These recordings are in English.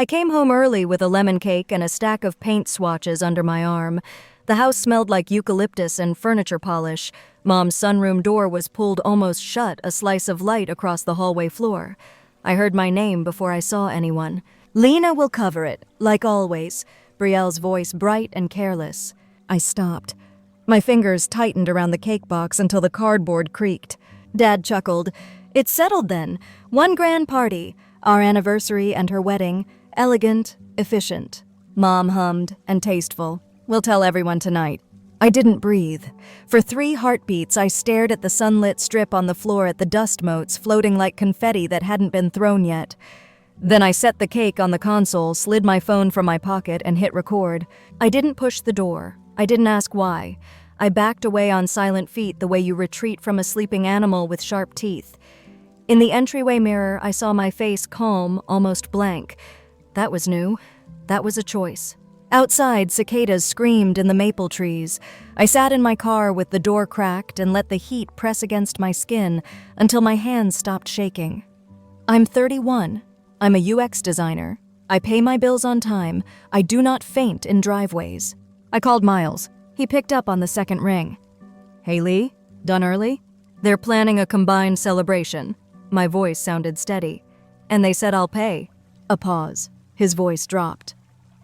I came home early with a lemon cake and a stack of paint swatches under my arm. The house smelled like eucalyptus and furniture polish. Mom's sunroom door was pulled almost shut, a slice of light across the hallway floor. I heard my name before I saw anyone. "Lena will cover it, like always," Brielle's voice bright and careless. I stopped. My fingers tightened around the cake box until the cardboard creaked. Dad chuckled. "It's settled then. One grand party. Our anniversary and her wedding. Elegant, efficient." Mom hummed, and tasteful. "We'll tell everyone tonight." I didn't breathe. For 3 heartbeats, I stared at the sunlit strip on the floor at the dust motes floating like confetti that hadn't been thrown yet. Then I set the cake on the console, slid my phone from my pocket, and hit record. I didn't push the door. I didn't ask why. I backed away on silent feet the way you retreat from a sleeping animal with sharp teeth. In the entryway mirror, I saw my face calm, almost blank. That was new. That was a choice. Outside, cicadas screamed in the maple trees. I sat in my car with the door cracked and let the heat press against my skin until my hands stopped shaking. I'm 31. I'm a UX designer. I pay my bills on time. I do not faint in driveways. I called Miles. He picked up on the second ring. "Hey, Lee, done early?" "They're planning a combined celebration." My voice sounded steady. "And they said I'll pay." A pause. His voice dropped.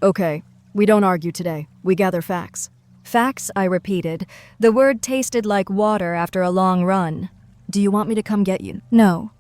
"Okay. We don't argue today. We gather facts." "Facts," I repeated. The word tasted like water after a long run. "Do you want me to come get you?" "No."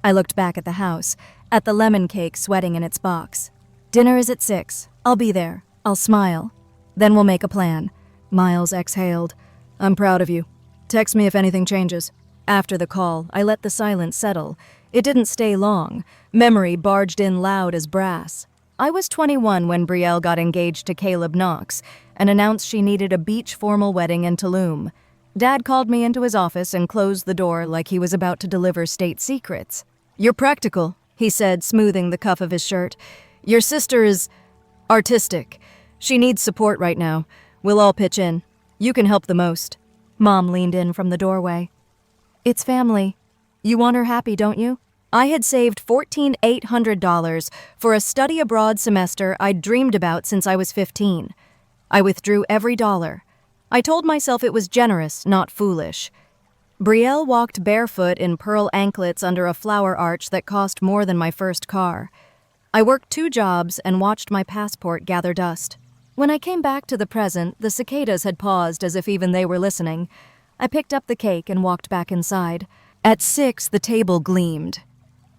I looked back at the house, at the lemon cake sweating in its box. "Dinner is at 6. I'll be there. I'll smile. Then we'll make a plan." Miles exhaled. "I'm proud of you. Text me if anything changes." After the call, I let the silence settle. It didn't stay long. Memory barged in loud as brass. I was 21 when Brielle got engaged to Caleb Knox and announced she needed a beach formal wedding in Tulum. Dad called me into his office and closed the door like he was about to deliver state secrets. "You're practical," he said, smoothing the cuff of his shirt. "Your sister is artistic. She needs support right now. We'll all pitch in. You can help the most." Mom leaned in from the doorway. "It's family. You want her happy, don't you?" I had saved $14,800 for a study abroad semester I'd dreamed about since I was 15. I withdrew every dollar. I told myself it was generous, not foolish. Brielle walked barefoot in pearl anklets under a flower arch that cost more than my first car. I worked 2 jobs and watched my passport gather dust. When I came back to the present, the cicadas had paused as if even they were listening. I picked up the cake and walked back inside. At 6, the table gleamed.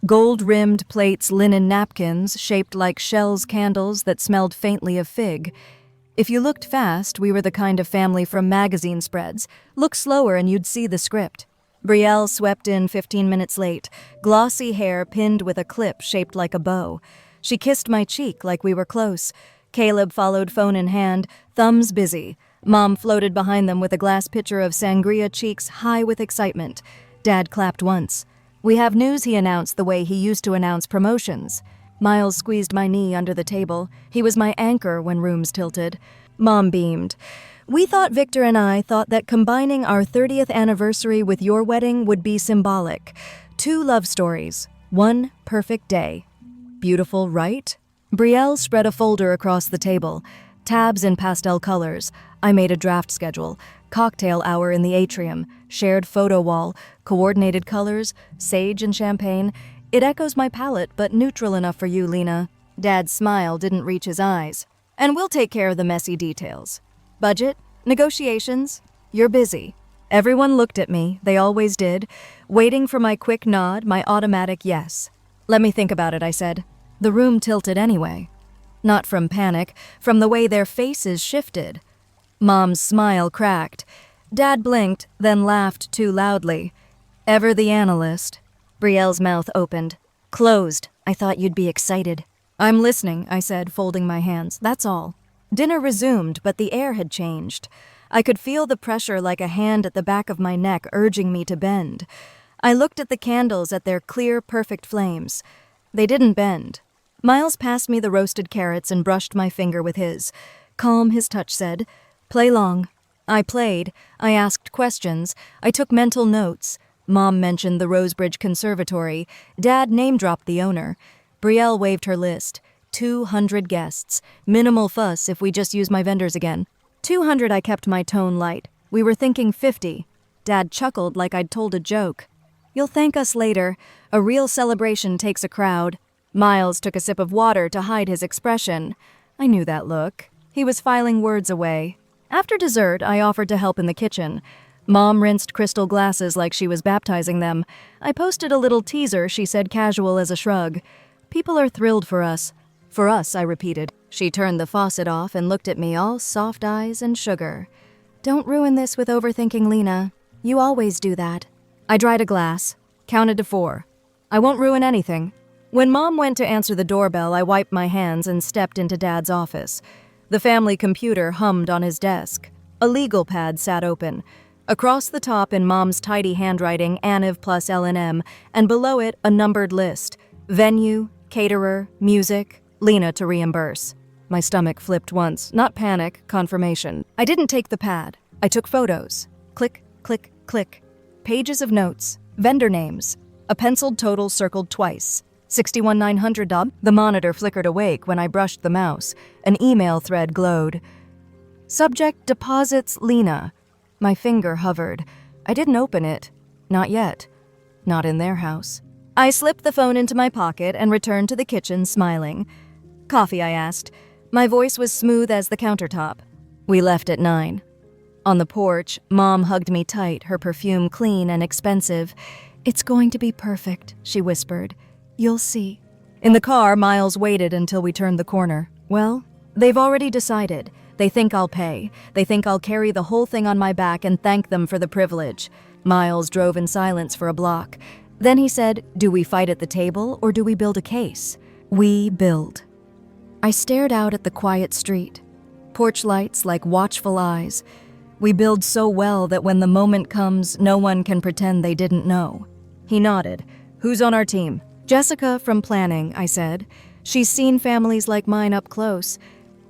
Gold-rimmed plates, linen napkins, shaped like Shell's candles that smelled faintly of fig. If you looked fast, we were the kind of family from magazine spreads. Look slower and you'd see the script. Brielle swept in 15 minutes late, glossy hair pinned with a clip shaped like a bow. She kissed my cheek like we were close. Caleb followed, phone in hand, thumbs busy. Mom floated behind them with a glass pitcher of sangria, cheeks high with excitement. Dad clapped once. "We have news," he announced the way he used to announce promotions. Miles squeezed my knee under the table. He was my anchor when rooms tilted. Mom beamed. "We thought Victor and I thought that combining our 30th anniversary with your wedding would be symbolic. 2 love stories. 1 perfect day." "Beautiful, right?" Brielle spread a folder across the table. Tabs in pastel colors. I made a draft schedule. Cocktail hour in the atrium. Shared photo wall. Coordinated colors. Sage and champagne. It echoes my palette, but neutral enough for you, Lena. Dad's smile didn't reach his eyes. "And we'll take care of the messy details. Budget? Negotiations? You're busy." Everyone looked at me, they always did, waiting for my quick nod, my automatic yes. "Let me think about it," I said. The room tilted anyway. Not from panic, from the way their faces shifted. Mom's smile cracked. Dad blinked, then laughed too loudly. "Ever the analyst." Brielle's mouth opened. "Closed. I thought you'd be excited." "I'm listening," I said, folding my hands. "That's all." Dinner resumed, but the air had changed. I could feel the pressure like a hand at the back of my neck urging me to bend. I looked at the candles at their clear, perfect flames. They didn't bend. Miles passed me the roasted carrots and brushed my finger with his. Calm, his touch said. "Play long." I played. I asked questions. I took mental notes. Mom mentioned the Rosebridge Conservatory. Dad name-dropped the owner. Brielle waved her list. 200 guests. Minimal fuss if we just use my vendors again. 200. I kept my tone light. We were thinking 50. Dad chuckled like I'd told a joke. You'll thank us later. A real celebration takes a crowd. Miles took a sip of water to hide his expression. I knew that look. He was filing words away. After dessert, I offered to help in the kitchen. Mom rinsed crystal glasses like she was baptizing them. I posted a little teaser, she said, casual as a shrug. People are thrilled for us. For us, I repeated. She turned the faucet off and looked at me, all soft eyes and sugar. Don't ruin this with overthinking, Lena. You always do that. I dried a glass, counted to 4. I won't ruin anything. When Mom went to answer the doorbell, I wiped my hands and stepped into Dad's office. The family computer hummed on his desk. A legal pad sat open. Across the top in Mom's tidy handwriting, Aniv plus L&M, and below it a numbered list. Venue, caterer, music, Lena to reimburse. My stomach flipped once, not panic, confirmation. I didn't take the pad. I took photos. Click, click, click. Pages of notes, vendor names. A penciled total circled twice. 61,900. The monitor flickered awake when I brushed the mouse. An email thread glowed. Subject deposits Lena. My finger hovered. I didn't open it. Not yet. Not in their house. I slipped the phone into my pocket and returned to the kitchen, smiling. Coffee, I asked. My voice was smooth as the countertop. We left at 9. On the porch, Mom hugged me tight, her perfume clean and expensive. It's going to be perfect, she whispered. You'll see. In the car, Miles waited until we turned the corner. Well, they've already decided. They think I'll pay. They think I'll carry the whole thing on my back and thank them for the privilege. Miles drove in silence for a block. Then he said, do we fight at the table or do we build a case? We build. I stared out at the quiet street. Porch lights like watchful eyes. We build so well that when the moment comes, no one can pretend they didn't know. He nodded. Who's on our team? Jessica from planning, I said. She's seen families like mine up close.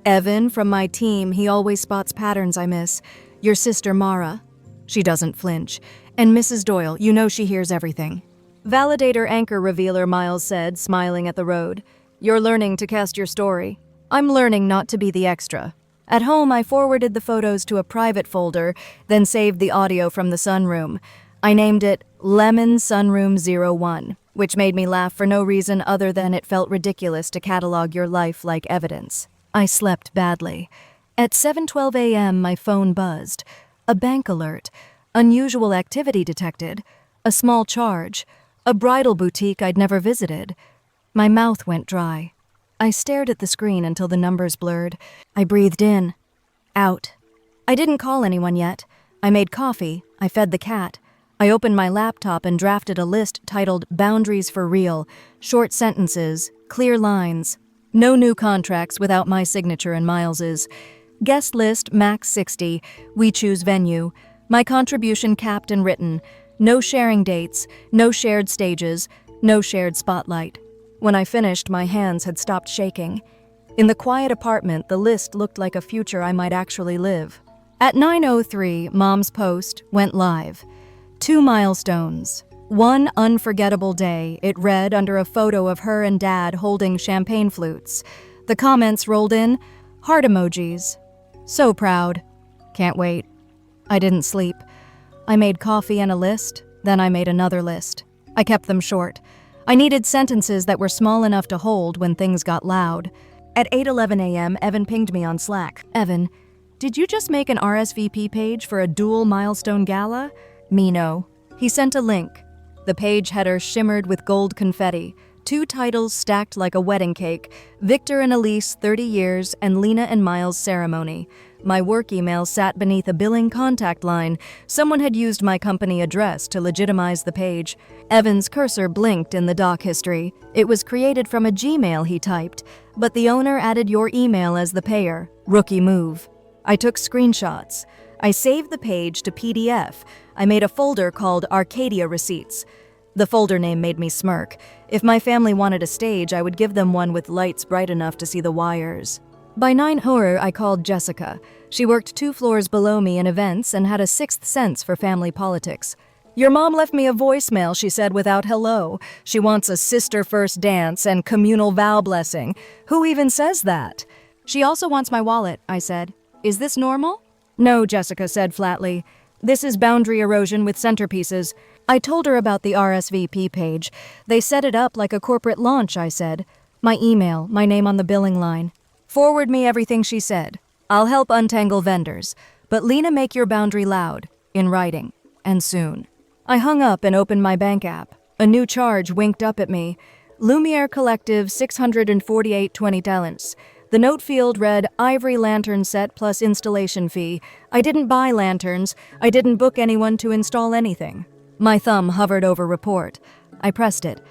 Evan from my team, he always spots patterns I miss. Your sister Mara. She doesn't flinch. And Mrs. Doyle, you know she hears everything. Validator anchor revealer, Miles said, smiling at the road. You're learning to cast your story. I'm learning not to be the extra. At home, I forwarded the photos to a private folder, then saved the audio from the sunroom. I named it Lemon Sunroom 01, which made me laugh for no reason other than it felt ridiculous to catalog your life like evidence. I slept badly. At 7:12 a.m., my phone buzzed. A bank alert. Unusual activity detected. A small charge. A bridal boutique I'd never visited. My mouth went dry. I stared at the screen until the numbers blurred. I breathed in. Out. I didn't call anyone yet. I made coffee. I fed the cat. I opened my laptop and drafted a list titled Boundaries for Real. Short sentences, clear lines. No new contracts without my signature and Miles's. Guest list, max 60. We choose venue. My contribution capped and written. No sharing dates. No shared stages. No shared spotlight. When I finished, my hands had stopped shaking. In the quiet apartment, the list looked like a future I might actually live. At 9:03, Mom's post went live. 2 milestones. One unforgettable day, it read under a photo of her and Dad holding champagne flutes. The comments rolled in, heart emojis. So proud. Can't wait. I didn't sleep. I made coffee and a list, then I made another list. I kept them short. I needed sentences that were small enough to hold when things got loud. At 8:11 a.m., Evan pinged me on Slack. Evan, did you just make an RSVP page for a dual milestone gala? Me no. He sent a link. The page header shimmered with gold confetti. 2 titles stacked like a wedding cake. Victor and Elise, 30 years, and Lena and Miles ceremony. My work email sat beneath a billing contact line. Someone had used my company address to legitimize the page. Evan's cursor blinked in the doc history. It was created from a Gmail he typed, but the owner added your email as the payer. Rookie move. I took screenshots. I saved the page to PDF. I made a folder called Arcadia Receipts. The folder name made me smirk. If my family wanted a stage, I would give them one with lights bright enough to see the wires. By 9:00, I called Jessica. She worked 2 floors below me in events and had a 6th sense for family politics. Your mom left me a voicemail, she said without hello. She wants a sister first dance and communal vow blessing. Who even says that? She also wants my wallet, I said. Is this normal? No, Jessica said flatly. This is boundary erosion with centerpieces. I told her about the RSVP page. They set it up like a corporate launch, I said. My email, my name on the billing line. Forward me everything she said. I'll help untangle vendors. But Lena, make your boundary loud, in writing, and soon. I hung up and opened my bank app. A new charge winked up at me. Lumiere Collective, 648.20 talents. The note field read, Ivory lantern set plus installation fee. I didn't buy lanterns. I didn't book anyone to install anything. My thumb hovered over report. I pressed it.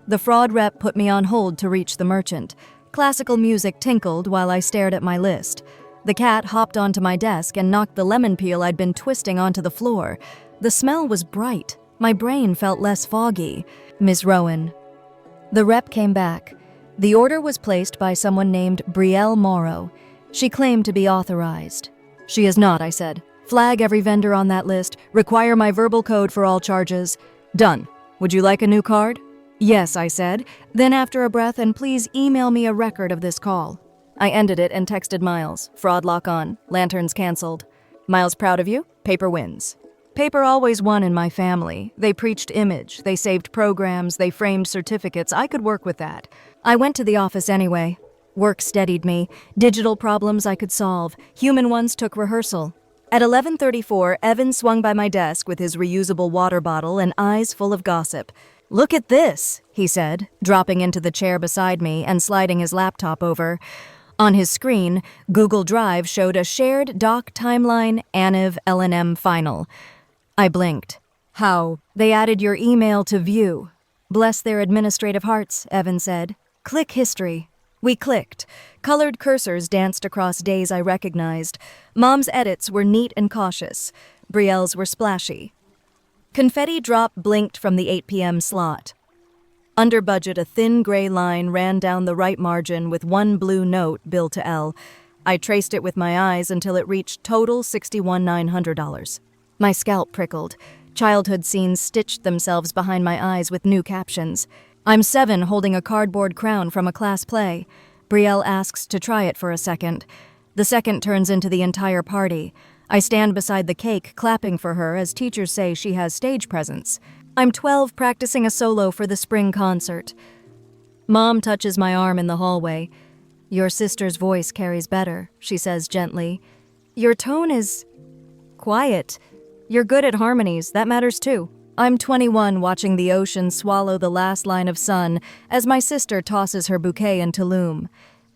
The fraud rep put me on hold to reach the merchant. Classical music tinkled while I stared at my list. The cat hopped onto my desk and knocked the lemon peel I'd been twisting onto the floor. The smell was bright. My brain felt less foggy. Miss Rowan. The rep came back. The order was placed by someone named Brielle Morrow. She claimed to be authorized. She is not, I said. Flag every vendor on that list. Require my verbal code for all charges. Done. Would you like a new card? Yes, I said. Then after a breath, and please email me a record of this call. I ended it and texted Miles. Fraud lock on. Lanterns canceled. Miles, proud of you? Paper wins. Paper always won in my family. They preached image. They saved programs. They framed certificates. I could work with that. I went to the office anyway. Work steadied me. Digital problems I could solve. Human ones took rehearsal. At 11:34, Evan swung by my desk with his reusable water bottle and eyes full of gossip. Look at this, he said, dropping into the chair beside me and sliding his laptop over. On his screen, Google Drive showed a shared doc timeline ANIV L&M final. I blinked. How? They added your email to view. Bless their administrative hearts, Evan said. Click history. We clicked. Colored cursors danced across days I recognized. Mom's edits were neat and cautious. Brielle's were splashy. Confetti drop blinked from the 8 p.m. slot. Under budget, a thin gray line ran down the right margin with one blue note billed to L. I traced it with my eyes until it reached total $61,900. My scalp prickled. Childhood scenes stitched themselves behind my eyes with new captions. I'm 7 holding a cardboard crown from a class play. Brielle asks to try it for a second. The second turns into the entire party. I stand beside the cake, clapping for her as teachers say she has stage presence. I'm 12 practicing a solo for the spring concert. Mom touches my arm in the hallway. Your sister's voice carries better, she says gently. Your tone is quiet. You're good at harmonies, that matters too. I'm 21 watching the ocean swallow the last line of sun as my sister tosses her bouquet in Tulum.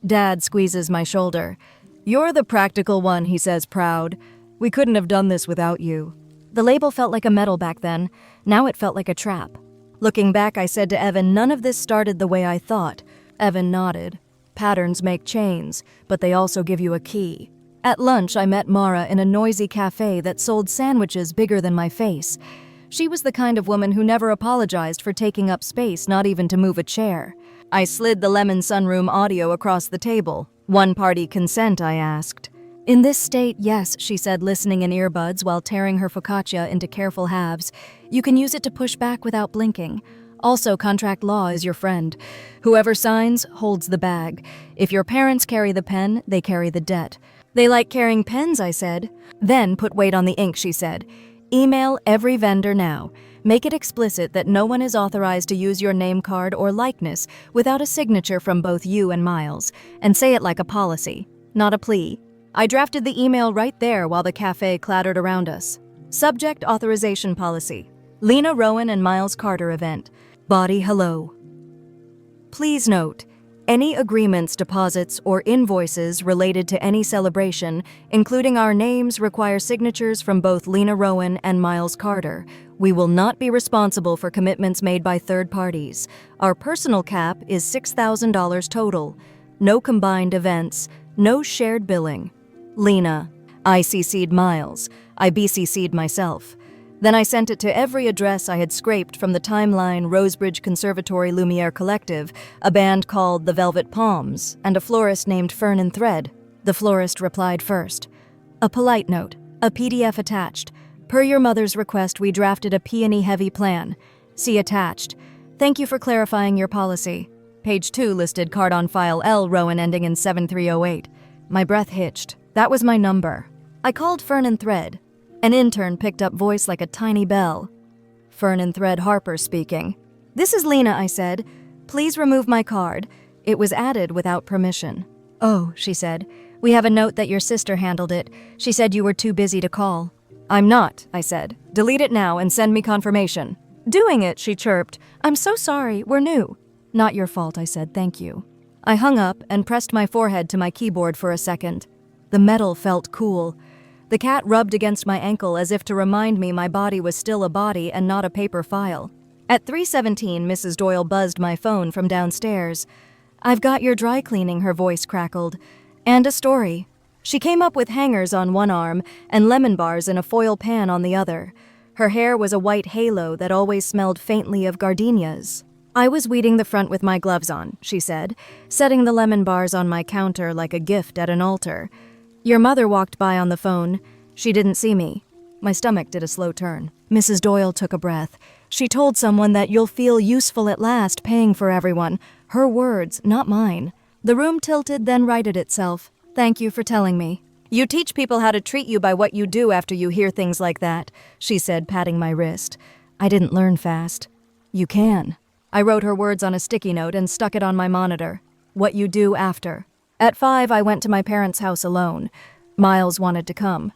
Dad squeezes my shoulder. You're the practical one, he says proud. We couldn't have done this without you. The label felt like a medal back then. Now it felt like a trap. Looking back, I said to Evan, none of this started the way I thought. Evan nodded. Patterns make chains, but they also give you a key. At lunch, I met Mara in a noisy cafe that sold sandwiches bigger than my face. She was the kind of woman who never apologized for taking up space, not even to move a chair. I slid the Lemon Sunroom audio across the table. One-party consent, I asked. In this state, yes, she said, listening in earbuds while tearing her focaccia into careful halves. You can use it to push back without blinking. Also, contract law is your friend. Whoever signs holds the bag. If your parents carry the pen, they carry the debt. They like carrying pens, I said. Then put weight on the ink, she said. Email every vendor now. Make it explicit that no one is authorized to use your name card or likeness without a signature from both you and Miles. And say it like a policy, not a plea. I drafted the email right there while the cafe clattered around us. Subject authorization policy. Lena Rowan and Miles Carter event. Body hello. Please note, any agreements, deposits, or invoices related to any celebration, including our names, require signatures from both Lena Rowan and Miles Carter. We will not be responsible for commitments made by third parties. Our personal cap is $6,000 total. No combined events. No shared billing. Lena. I CC'd Miles. I BCC'd myself. Then I sent it to every address I had scraped from the timeline Rosebridge Conservatory Lumiere Collective, a band called the Velvet Palms, and a florist named Fern and Thread. The florist replied first. A polite note. A PDF attached. Per your mother's request, we drafted a peony-heavy plan. See attached. Thank you for clarifying your policy. Page 2 listed card on file L. Rowan ending in 7308. My breath hitched. That was my number. I called Fern and Thread. An intern picked up voice like a tiny bell. Fern and Thread Harper speaking. This is Lena, I said. Please remove my card. It was added without permission. Oh, she said. We have a note that your sister handled it. She said you were too busy to call. I'm not, I said. Delete it now and send me confirmation. Doing it, she chirped. I'm so sorry, we're new. Not your fault, I said, thank you. I hung up and pressed my forehead to my keyboard for a second. The metal felt cool. The cat rubbed against my ankle as if to remind me my body was still a body and not a paper file. At 3:17, Mrs. Doyle buzzed my phone from downstairs. I've got your dry cleaning, her voice crackled. And a story. She came up with hangers on one arm and lemon bars in a foil pan on the other. Her hair was a white halo that always smelled faintly of gardenias. I was weeding the front with my gloves on, she said, setting the lemon bars on my counter like a gift at an altar. Your mother walked by on the phone. She didn't see me. My stomach did a slow turn. Mrs. Doyle took a breath. She told someone that you'll feel useful at last paying for everyone. Her words, not mine. The room tilted, then righted itself. Thank you for telling me. You teach people how to treat you by what you do after you hear things like that, she said, patting my wrist. I didn't learn fast. You can. I wrote her words on a sticky note and stuck it on my monitor. What you do after. At 5, I went to my parents' house alone. Miles wanted to come.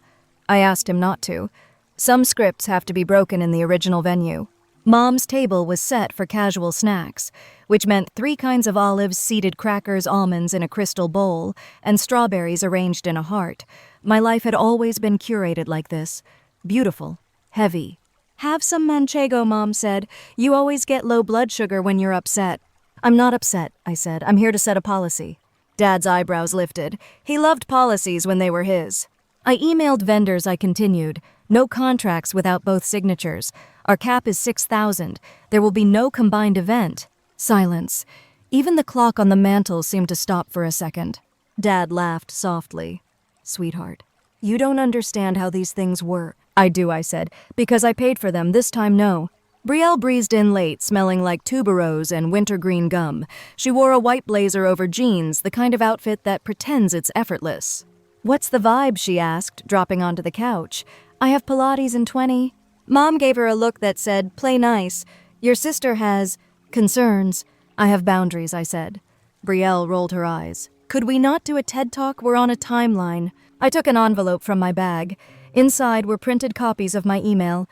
I asked him not to. Some scripts have to be broken in the original venue. Mom's table was set for casual snacks, which meant 3 kinds of olives, seeded crackers, almonds in a crystal bowl, and strawberries arranged in a heart. My life had always been curated like this. Beautiful. Heavy. Have some manchego, Mom said. You always get low blood sugar when you're upset. I'm not upset, I said. I'm here to set a policy. Dad's eyebrows lifted. He loved policies when they were his. I emailed vendors, I continued. No contracts without both signatures. Our cap is 6,000. There will be no combined event. Silence. Even the clock on the mantel seemed to stop for a second. Dad laughed softly. Sweetheart, you don't understand how these things work. I do, I said, because I paid for them. This time, no. Brielle breezed in late, smelling like tuberose and wintergreen gum. She wore a white blazer over jeans, the kind of outfit that pretends it's effortless. What's the vibe, she asked, dropping onto the couch. I have Pilates in 20. Mom gave her a look that said, play nice. Your sister has concerns. I have boundaries, I said. Brielle rolled her eyes. Could we not do a TED Talk? We're on a timeline. I took an envelope from my bag. Inside were printed copies of my email.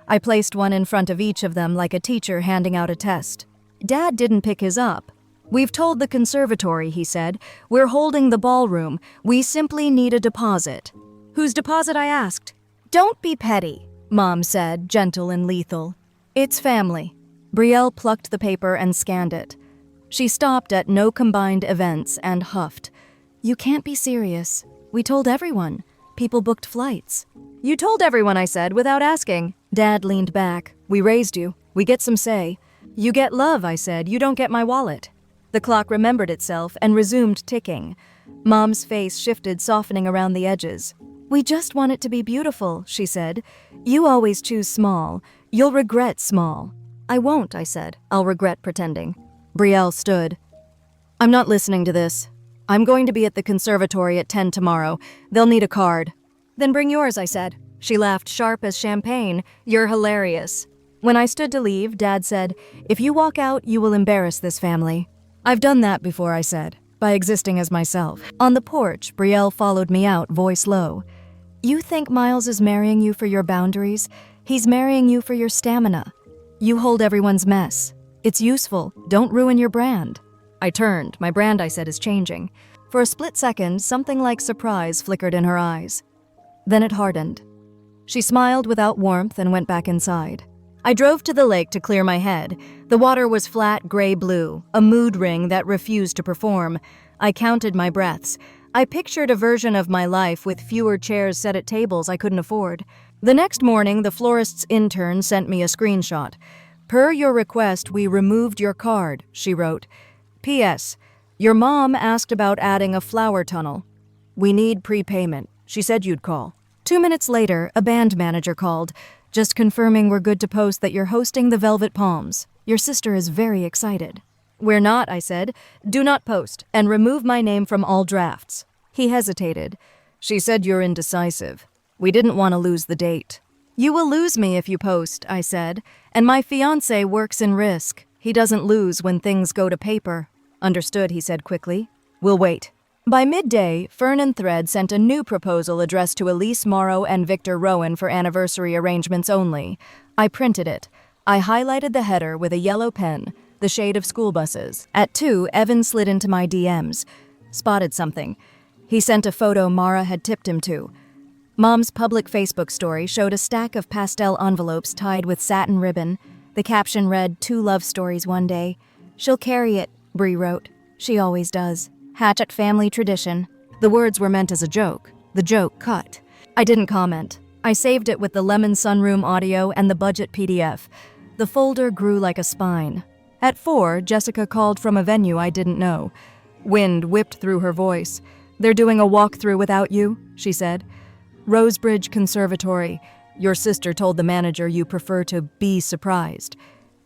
I placed one in front of each of them like a teacher handing out a test. Dad didn't pick his up. We've told the conservatory, he said. We're holding the ballroom. We simply need a deposit. Whose deposit, I asked. Don't be petty, Mom said, gentle and lethal. It's family. Brielle plucked the paper and scanned it. She stopped at no combined events and huffed. You can't be serious. We told everyone. People booked flights. You told everyone, I said, without asking. Dad leaned back. We raised you. We get some say. You get love, I said. You don't get my wallet. The clock remembered itself and resumed ticking. Mom's face shifted, softening around the edges. We just want it to be beautiful, she said. You always choose small. You'll regret small. I won't, I said. I'll regret pretending. Brielle stood. I'm not listening to this. I'm going to be at the conservatory at 10 tomorrow. They'll need a card. Then bring yours, I said. She laughed sharp as champagne. You're hilarious. When I stood to leave, Dad said, if you walk out, you will embarrass this family. I've done that before, I said, by existing as myself. On the porch, Brielle followed me out, voice low. You think Miles is marrying you for your boundaries? He's marrying you for your stamina. You hold everyone's mess. It's useful. Don't ruin your brand. I turned. My brand, I said, is changing. For a split second, something like surprise flickered in her eyes. Then it hardened. She smiled without warmth and went back inside. I drove to the lake to clear my head. The water was flat gray-blue, a mood ring that refused to perform. I counted my breaths. I pictured a version of my life with fewer chairs set at tables I couldn't afford. The next morning, the florist's intern sent me a screenshot. Per your request, we removed your card, she wrote. P.S. Your mom asked about adding a flower tunnel. We need prepayment. She said you'd call. 2 minutes later, a band manager called. Just confirming we're good to post that you're hosting the Velvet Palms. Your sister is very excited. We're not, I said. Do not post, and remove my name from all drafts. He hesitated. She said you're indecisive. We didn't want to lose the date. You will lose me if you post, I said, and my fiancé works in risk. He doesn't lose when things go to paper. Understood, he said quickly. We'll wait. By midday, Fern and Thread sent a new proposal addressed to Elise Morrow and Victor Rowan for anniversary arrangements only. I printed it. I highlighted the header with a yellow pen, the shade of school buses. At 2, Evan slid into my DMs. Spotted something. He sent a photo Mara had tipped him to. Mom's public Facebook story showed a stack of pastel envelopes tied with satin ribbon. The caption read, 2 love stories one day. She'll carry it, Bree wrote. She always does. Hatchet family tradition. The words were meant as a joke. The joke cut. I didn't comment. I saved it with the Lemon Sunroom audio and the budget PDF. The folder grew like a spine. At 4, Jessica called from a venue I didn't know. Wind whipped through her voice. They're doing a walkthrough without you, she said. Rosebridge Conservatory. Your sister told the manager you prefer to be surprised.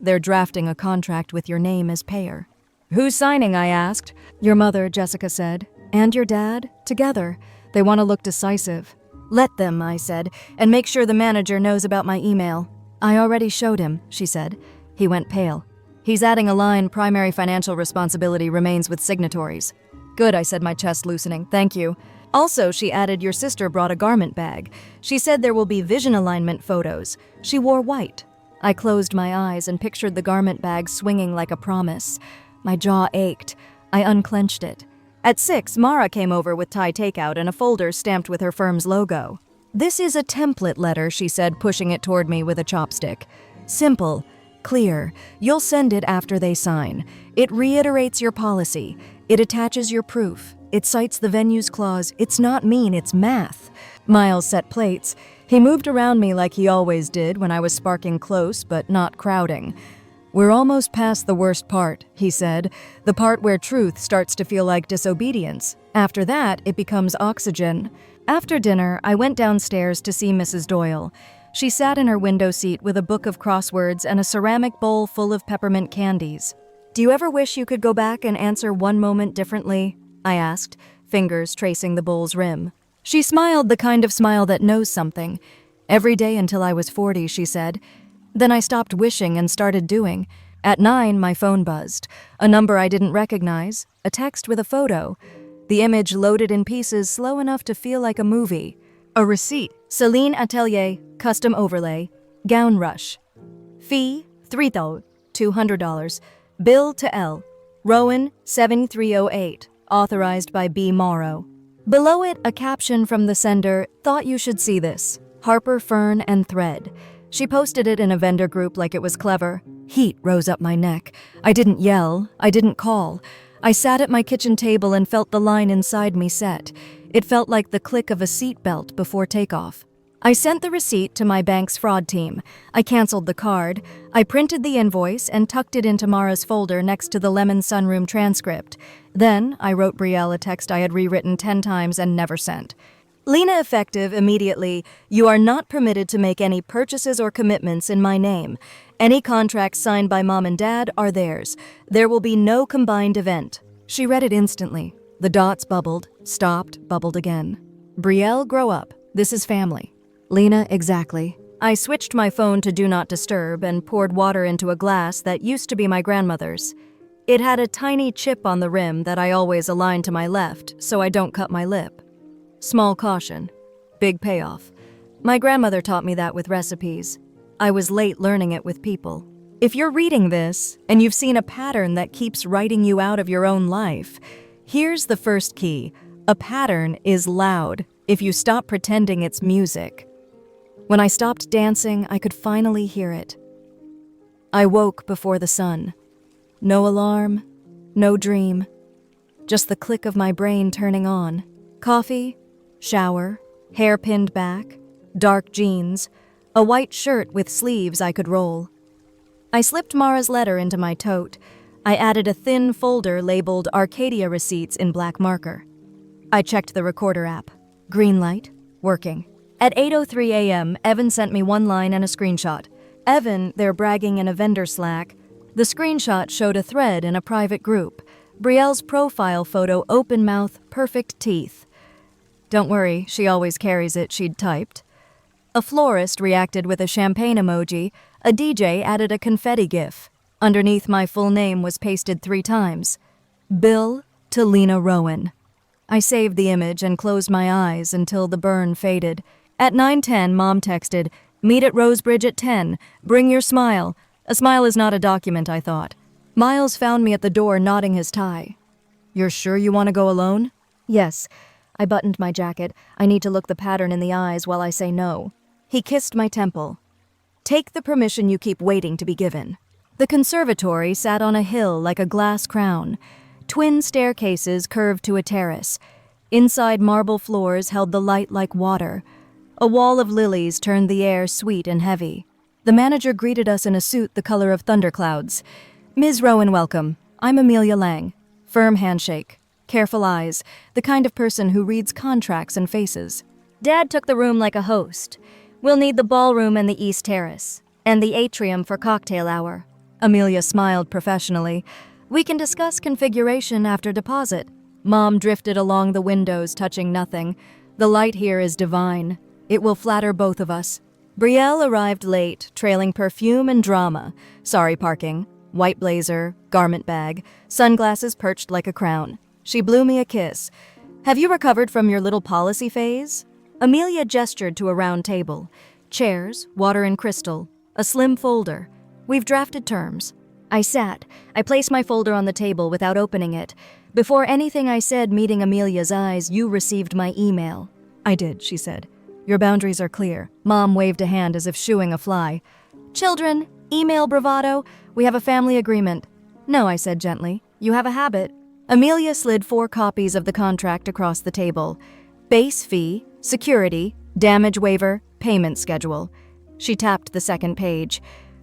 They're drafting a contract with your name as payer. Who's signing, I asked. Your mother, Jessica said. And your dad? Together. They want to look decisive. Let them, I said, and make sure the manager knows about my email. I already showed him, she said. He went pale. He's adding a line, primary financial responsibility remains with signatories. Good, I said, my chest loosening. Thank you. Also, she added, your sister brought a garment bag. She said there will be vision alignment photos. She wore white. I closed my eyes and pictured the garment bag swinging like a promise. My jaw ached. I unclenched it. At 6, Mara came over with Thai takeout and a folder stamped with her firm's logo. This is a template letter, she said, pushing it toward me with a chopstick. Simple, clear. You'll send it after they sign. It reiterates your policy. It attaches your proof. It cites the venue's clause. It's not mean, it's math. Miles set plates. He moved around me like he always did when I was sparking close but not crowding. We're almost past the worst part, he said, the part where truth starts to feel like disobedience. After that, it becomes oxygen. After dinner, I went downstairs to see Mrs. Doyle. She sat in her window seat with a book of crosswords and a ceramic bowl full of peppermint candies. Do you ever wish you could go back and answer one moment differently? I asked, fingers tracing the bowl's rim. She smiled the kind of smile that knows something. Every day until I was 40, she said. Then I stopped wishing and started doing. At 9, my phone buzzed. A number I didn't recognize, a text with a photo. The image loaded in pieces slow enough to feel like a movie. A receipt. Celine Atelier, custom overlay, gown rush. Fee, $3,200. Bill to L. Rowan, 7308, authorized by B. Morrow. Below it, a caption from the sender, thought you should see this. Harper, Fern, and Thread. She posted it in a vendor group like it was clever. Heat rose up my neck. I didn't yell. I didn't call. I sat at my kitchen table and felt the line inside me set. It felt like the click of a seatbelt before takeoff. I sent the receipt to my bank's fraud team. I canceled the card. I printed the invoice and tucked it into Mara's folder next to the Lemon Sunroom transcript. Then I wrote Brielle a text I had rewritten 10 times and never sent. Lena effective immediately, you are not permitted to make any purchases or commitments in my name. Any contracts signed by Mom and Dad are theirs. There will be no combined event. She read it instantly. The dots bubbled, stopped, bubbled again. Brielle, grow up. This is family. Lena, exactly. I switched my phone to Do Not Disturb and poured water into a glass that used to be my grandmother's. It had a tiny chip on the rim that I always align to my left so I don't cut my lip. Small caution, big payoff. My grandmother taught me that with recipes. I was late learning it with people. If you're reading this and you've seen a pattern that keeps writing you out of your own life, here's the first key. A pattern is loud if you stop pretending it's music. When I stopped dancing, I could finally hear it. I woke before the sun. No alarm, no dream. Just the click of my brain turning on. Coffee, shower, hair pinned back, dark jeans, a white shirt with sleeves I could roll. I slipped Mara's letter into my tote. I added a thin folder labeled Arcadia Receipts in black marker. I checked the recorder app. Green light, working. At 8:03 a.m., Evan sent me one line and a screenshot. Evan, they're bragging in a vendor Slack. The screenshot showed a thread in a private group. Brielle's profile photo, open mouth, perfect teeth. Don't worry, she always carries it, she'd typed. A florist reacted with a champagne emoji. A DJ added a confetti gif. Underneath my full name was pasted 3 times. Bill to Lena Rowan. I saved the image and closed my eyes until the burn faded. At 9:10, Mom texted, "Meet at Rosebridge at 10. Bring your smile." A smile is not a document, I thought. Miles found me at the door knotting his tie. "You're sure you want to go alone?" "Yes." I buttoned my jacket. I need to look the pattern in the eyes while I say no. He kissed my temple. "Take the permission you keep waiting to be given." The conservatory sat on a hill like a glass crown. Twin staircases curved to a terrace. Inside, marble floors held the light like water. A wall of lilies turned the air sweet and heavy. The manager greeted us in a suit the color of thunderclouds. "Ms. Rowan, welcome. I'm Amelia Lang." Firm handshake. Careful eyes. The kind of person who reads contracts and faces. Dad took the room like a host. "We'll need the ballroom and the east terrace. And the atrium for cocktail hour." Amelia smiled professionally. "We can discuss configuration after deposit." Mom drifted along the windows, touching nothing. "The light here is divine. It will flatter both of us." Brielle arrived late, trailing perfume and drama. Sorry parking. White blazer, garment bag, sunglasses perched like a crown. She blew me a kiss. "Have you recovered from your little policy phase?" Amelia gestured to a round table. Chairs, water and crystal, a slim folder. "We've drafted terms." I sat. I placed my folder on the table without opening it. Before anything I said meeting Amelia's eyes, "You received my email." "I did," she said. "Your boundaries are clear." Mom waved a hand as if shooing a fly. "Children, email bravado. We have a family agreement." "No," I said gently. "You have a habit." Amelia slid 4 copies of the contract across the table. Base fee, security, damage waiver, payment schedule. She tapped the second page.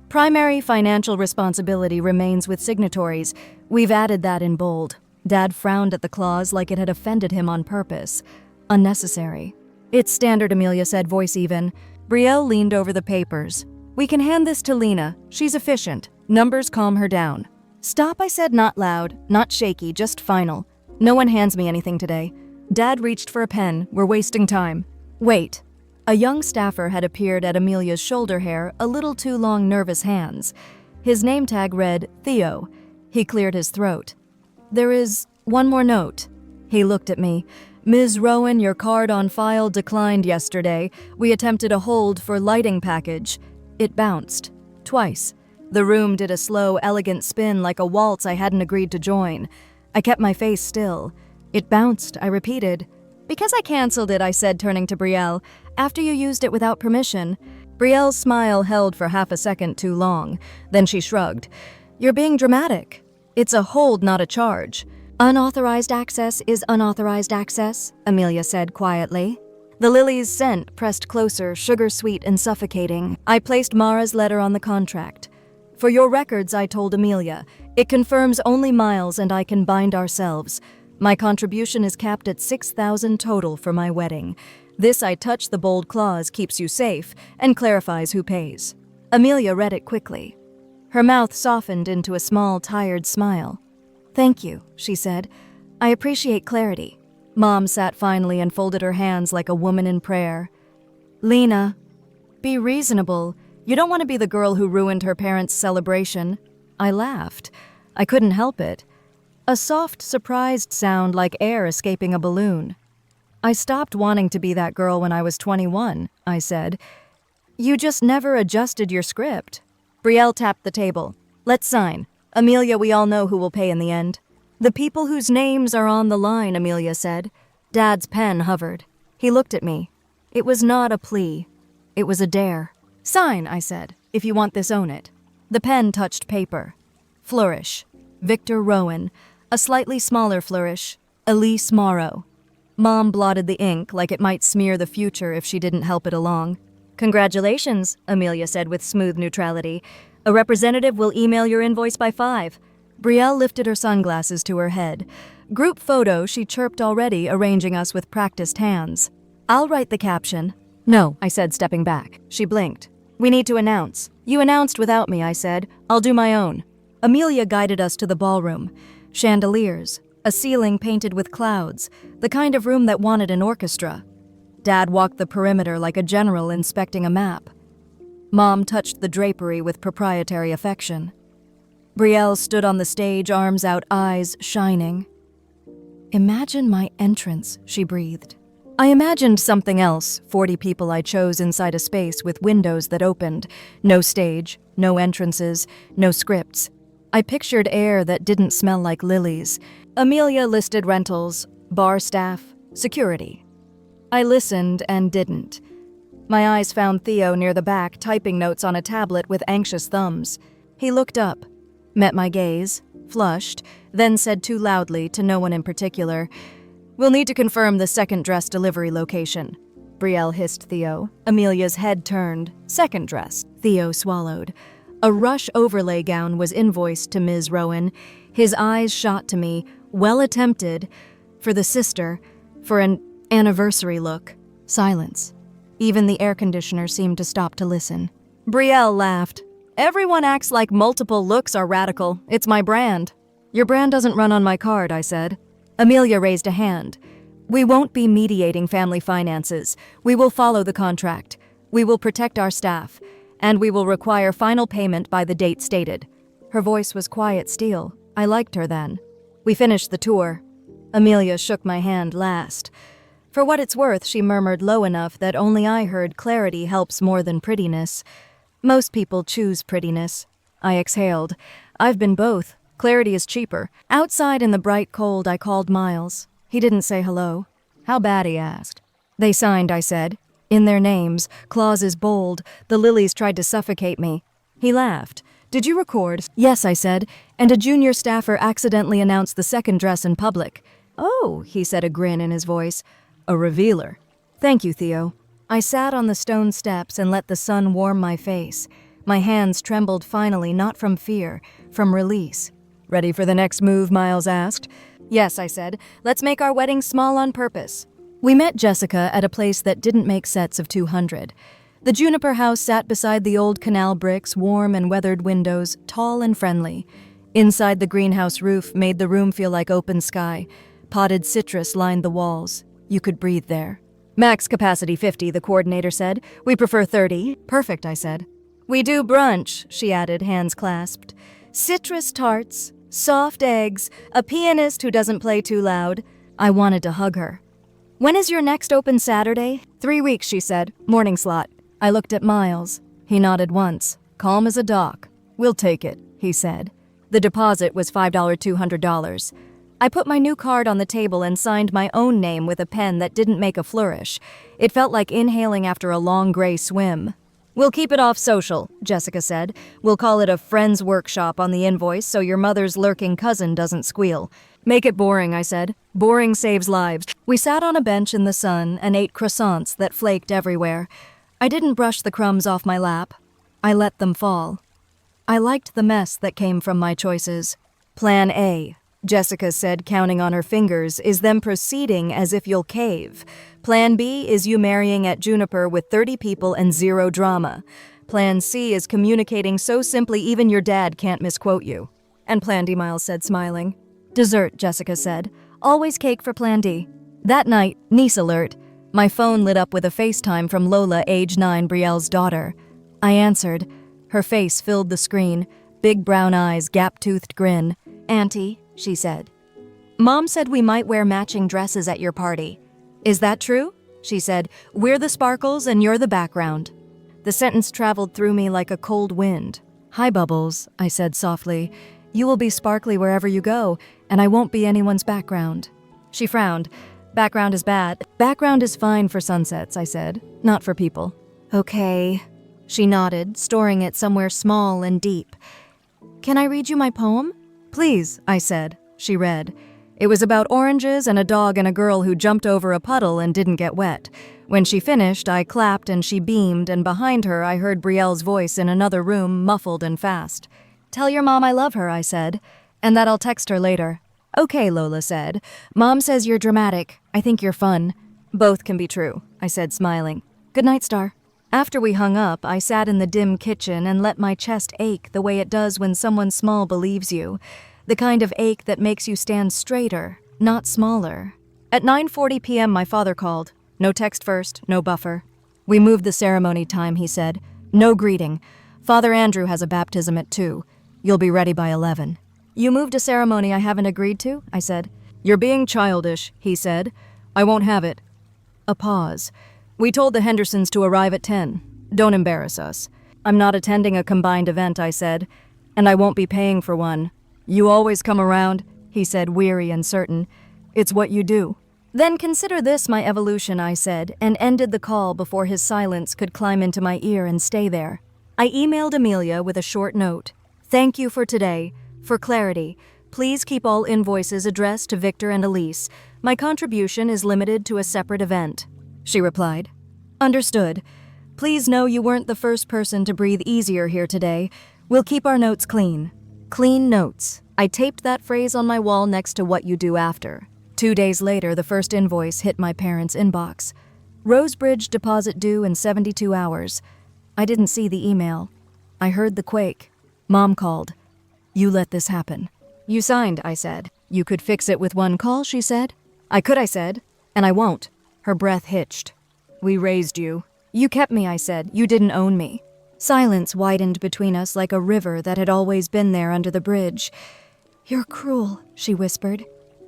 "Primary financial responsibility remains with signatories. We've added that in bold." Dad frowned at the clause like it had offended him on purpose. Unnecessary. "It's standard," Amelia said, voice even. Brielle leaned over the papers. "We can hand this to Lena. She's efficient. Numbers calm her down." "Stop," I said, not loud, not shaky, just final. "No one hands me anything today." Dad reached for a pen. "We're wasting time." "Wait." A young staffer had appeared at Amelia's shoulder hair, a little too long, nervous hands. His name tag read, Theo. He cleared his throat. "There is one more note." He looked at me. "Ms. Rowan, your card on file declined yesterday. We attempted a hold for lighting package." It bounced. Twice. The room did a slow, elegant spin like a waltz I hadn't agreed to join. I kept my face still. "It bounced," I repeated. "Because I canceled it," I said, turning to Brielle. "After you used it without permission." Brielle's smile held for half a second too long. Then she shrugged. "You're being dramatic. It's a hold, not a charge." "Unauthorized access is unauthorized access," Amelia said quietly. The lily's scent pressed closer, sugar-sweet and suffocating. I placed Mara's letter on the contract. "For your records," I told Amelia, "it confirms only Miles and I can bind ourselves. My contribution is capped at $6,000 total for my wedding. This," I touched the bold clause, "keeps you safe and clarifies who pays." Amelia read it quickly. Her mouth softened into a small, tired smile. "Thank you," she said. "I appreciate clarity." Mom sat finally and folded her hands like a woman in prayer. "Lena, be reasonable. You don't want to be the girl who ruined her parents' celebration." I laughed. I couldn't help it. A soft, surprised sound like air escaping a balloon. "I stopped wanting to be that girl when I was 21, I said. "You just never adjusted your script." Brielle tapped the table. "Let's sign. Amelia, we all know who will pay in the end." "The people whose names are on the line," Amelia said. Dad's pen hovered. He looked at me. It was not a plea. It was a dare. "Sign," I said. "If you want this, own it." The pen touched paper. Flourish. Victor Rowan. A slightly smaller flourish. Elise Morrow. Mom blotted the ink like it might smear the future if she didn't help it along. "Congratulations," Amelia said with smooth neutrality. "A representative will email your invoice by 5. Brielle lifted her sunglasses to her head. "Group photo," she chirped already, arranging us with practiced hands. "I'll write the caption." No, I said, stepping back. She blinked. We need to announce. You announced without me, I said. I'll do my own. Amelia guided us to the ballroom. Chandeliers, a ceiling painted with clouds, the kind of room that wanted an orchestra. Dad walked the perimeter like a general inspecting a map. Mom touched the drapery with proprietary affection. Brielle stood on the stage, arms out, eyes shining. Imagine my entrance, she breathed. I imagined something else, 40 people I chose inside a space with windows that opened. No stage, no entrances, no scripts. I pictured air that didn't smell like lilies. Amelia listed rentals, bar staff, security. I listened and didn't. My eyes found Theo near the back, typing notes on a tablet with anxious thumbs. He looked up, met my gaze, flushed, then said too loudly to no one in particular, "We'll need to confirm the second dress delivery location." Brielle hissed Theo. Amelia's head turned. Second dress. Theo swallowed. A rush overlay gown was invoiced to Ms. Rowan. His eyes shot to me. Well attempted. For the sister. For an anniversary look. Silence. Even the air conditioner seemed to stop to listen. Brielle laughed. Everyone acts like multiple looks are radical. It's my brand. Your brand doesn't run on my card, I said. Amelia raised a hand. We won't be mediating family finances. We will follow the contract. We will protect our staff. And we will require final payment by the date stated. Her voice was quiet steel. I liked her then. We finished the tour. Amelia shook my hand last. For what it's worth, she murmured low enough that only I heard clarity helps more than prettiness. Most people choose prettiness. I exhaled. I've been both. Clarity is cheaper. Outside in the bright cold, I called Miles. He didn't say hello. How bad, he asked. They signed, I said. In their names, clauses bold. The lilies tried to suffocate me. He laughed. Did you record? Yes, I said, and a junior staffer accidentally announced the second dress in public. Oh, he said, a grin in his voice. A revealer. Thank you, Theo. I sat on the stone steps and let the sun warm my face. My hands trembled finally, not from fear, from release. Ready for the next move, Miles asked. Yes, I said. Let's make our wedding small on purpose. We met Jessica at a place that didn't make sets of 200. The juniper house sat beside the old canal bricks, warm and weathered windows, tall and friendly. Inside, the greenhouse roof made the room feel like open sky. Potted citrus lined the walls. You could breathe there. Max capacity 50, the coordinator said. We prefer 30. Perfect, I said. We do brunch, she added, hands clasped. Citrus tarts, soft eggs, a pianist who doesn't play too loud. I wanted to hug her. When is your next open Saturday? 3 weeks, she said. Morning slot. I looked at Miles. He nodded once. Calm as a dock. We'll take it, he said. The deposit was $200. I put my new card on the table and signed my own name with a pen that didn't make a flourish. It felt like inhaling after a long gray swim. We'll keep it off social, Jessica said. We'll call it a friend's workshop on the invoice so your mother's lurking cousin doesn't squeal. Make it boring, I said. Boring saves lives. We sat on a bench in the sun and ate croissants that flaked everywhere. I didn't brush the crumbs off my lap. I let them fall. I liked the mess that came from my choices. Plan A, Jessica said, counting on her fingers, is them proceeding as if you'll cave. Plan B is you marrying at Juniper with 30 people and zero drama. Plan C is communicating so simply even your dad can't misquote you. And Plan D, Miles said, smiling. Dessert, Jessica said. Always cake for Plan D. That night, niece alert. My phone lit up with a FaceTime from Lola, age 9, Brielle's daughter. I answered. Her face filled the screen. Big brown eyes, gap-toothed grin. Auntie, she said. Mom said we might wear matching dresses at your party. Is that true? She said. We're the sparkles and you're the background. The sentence traveled through me like a cold wind. Hi, Bubbles, I said softly. You will be sparkly wherever you go, and I won't be anyone's background. She frowned. Background is bad. Background is fine for sunsets, I said. Not for people. Okay. She nodded, storing it somewhere small and deep. Can I read you my poem? Please, I said. She read. It was about oranges and a dog and a girl who jumped over a puddle and didn't get wet. When she finished, I clapped and she beamed, and behind her I heard Brielle's voice in another room, muffled and fast. Tell your mom I love her, I said, and that I'll text her later. Okay, Lola said. Mom says you're dramatic. I think you're fun. Both can be true, I said, smiling. Good night, Star. After we hung up, I sat in the dim kitchen and let my chest ache the way it does when someone small believes you. The kind of ache that makes you stand straighter, not smaller. At 9:40 p.m. my father called. No text first, no buffer. We moved the ceremony time, he said. No greeting. Father Andrew has a baptism at 2. You'll be ready by 11. You moved a ceremony I haven't agreed to, I said. You're being childish, he said. I won't have it. A pause. We told the Hendersons to arrive at 10. Don't embarrass us. I'm not attending a combined event, I said, and I won't be paying for one. You always come around, he said, weary and certain. It's what you do. Then consider this my evolution, I said, and ended the call before his silence could climb into my ear and stay there. I emailed Amelia with a short note. Thank you for today. For clarity, please keep all invoices addressed to Victor and Elise. My contribution is limited to a separate event. She replied. Understood. Please know you weren't the first person to breathe easier here today. We'll keep our notes clean. Clean notes. I taped that phrase on my wall next to what you do after. 2 days later, the first invoice hit my parents' inbox. Rosebridge deposit due in 72 hours. I didn't see the email. I heard the quake. Mom called. You let this happen. You signed, I said. You could fix it with one call, she said. I could, I said. And I won't. Her breath hitched. We raised you. You kept me, I said. You didn't own me. Silence widened between us like a river that had always been there under the bridge. You're cruel, she whispered.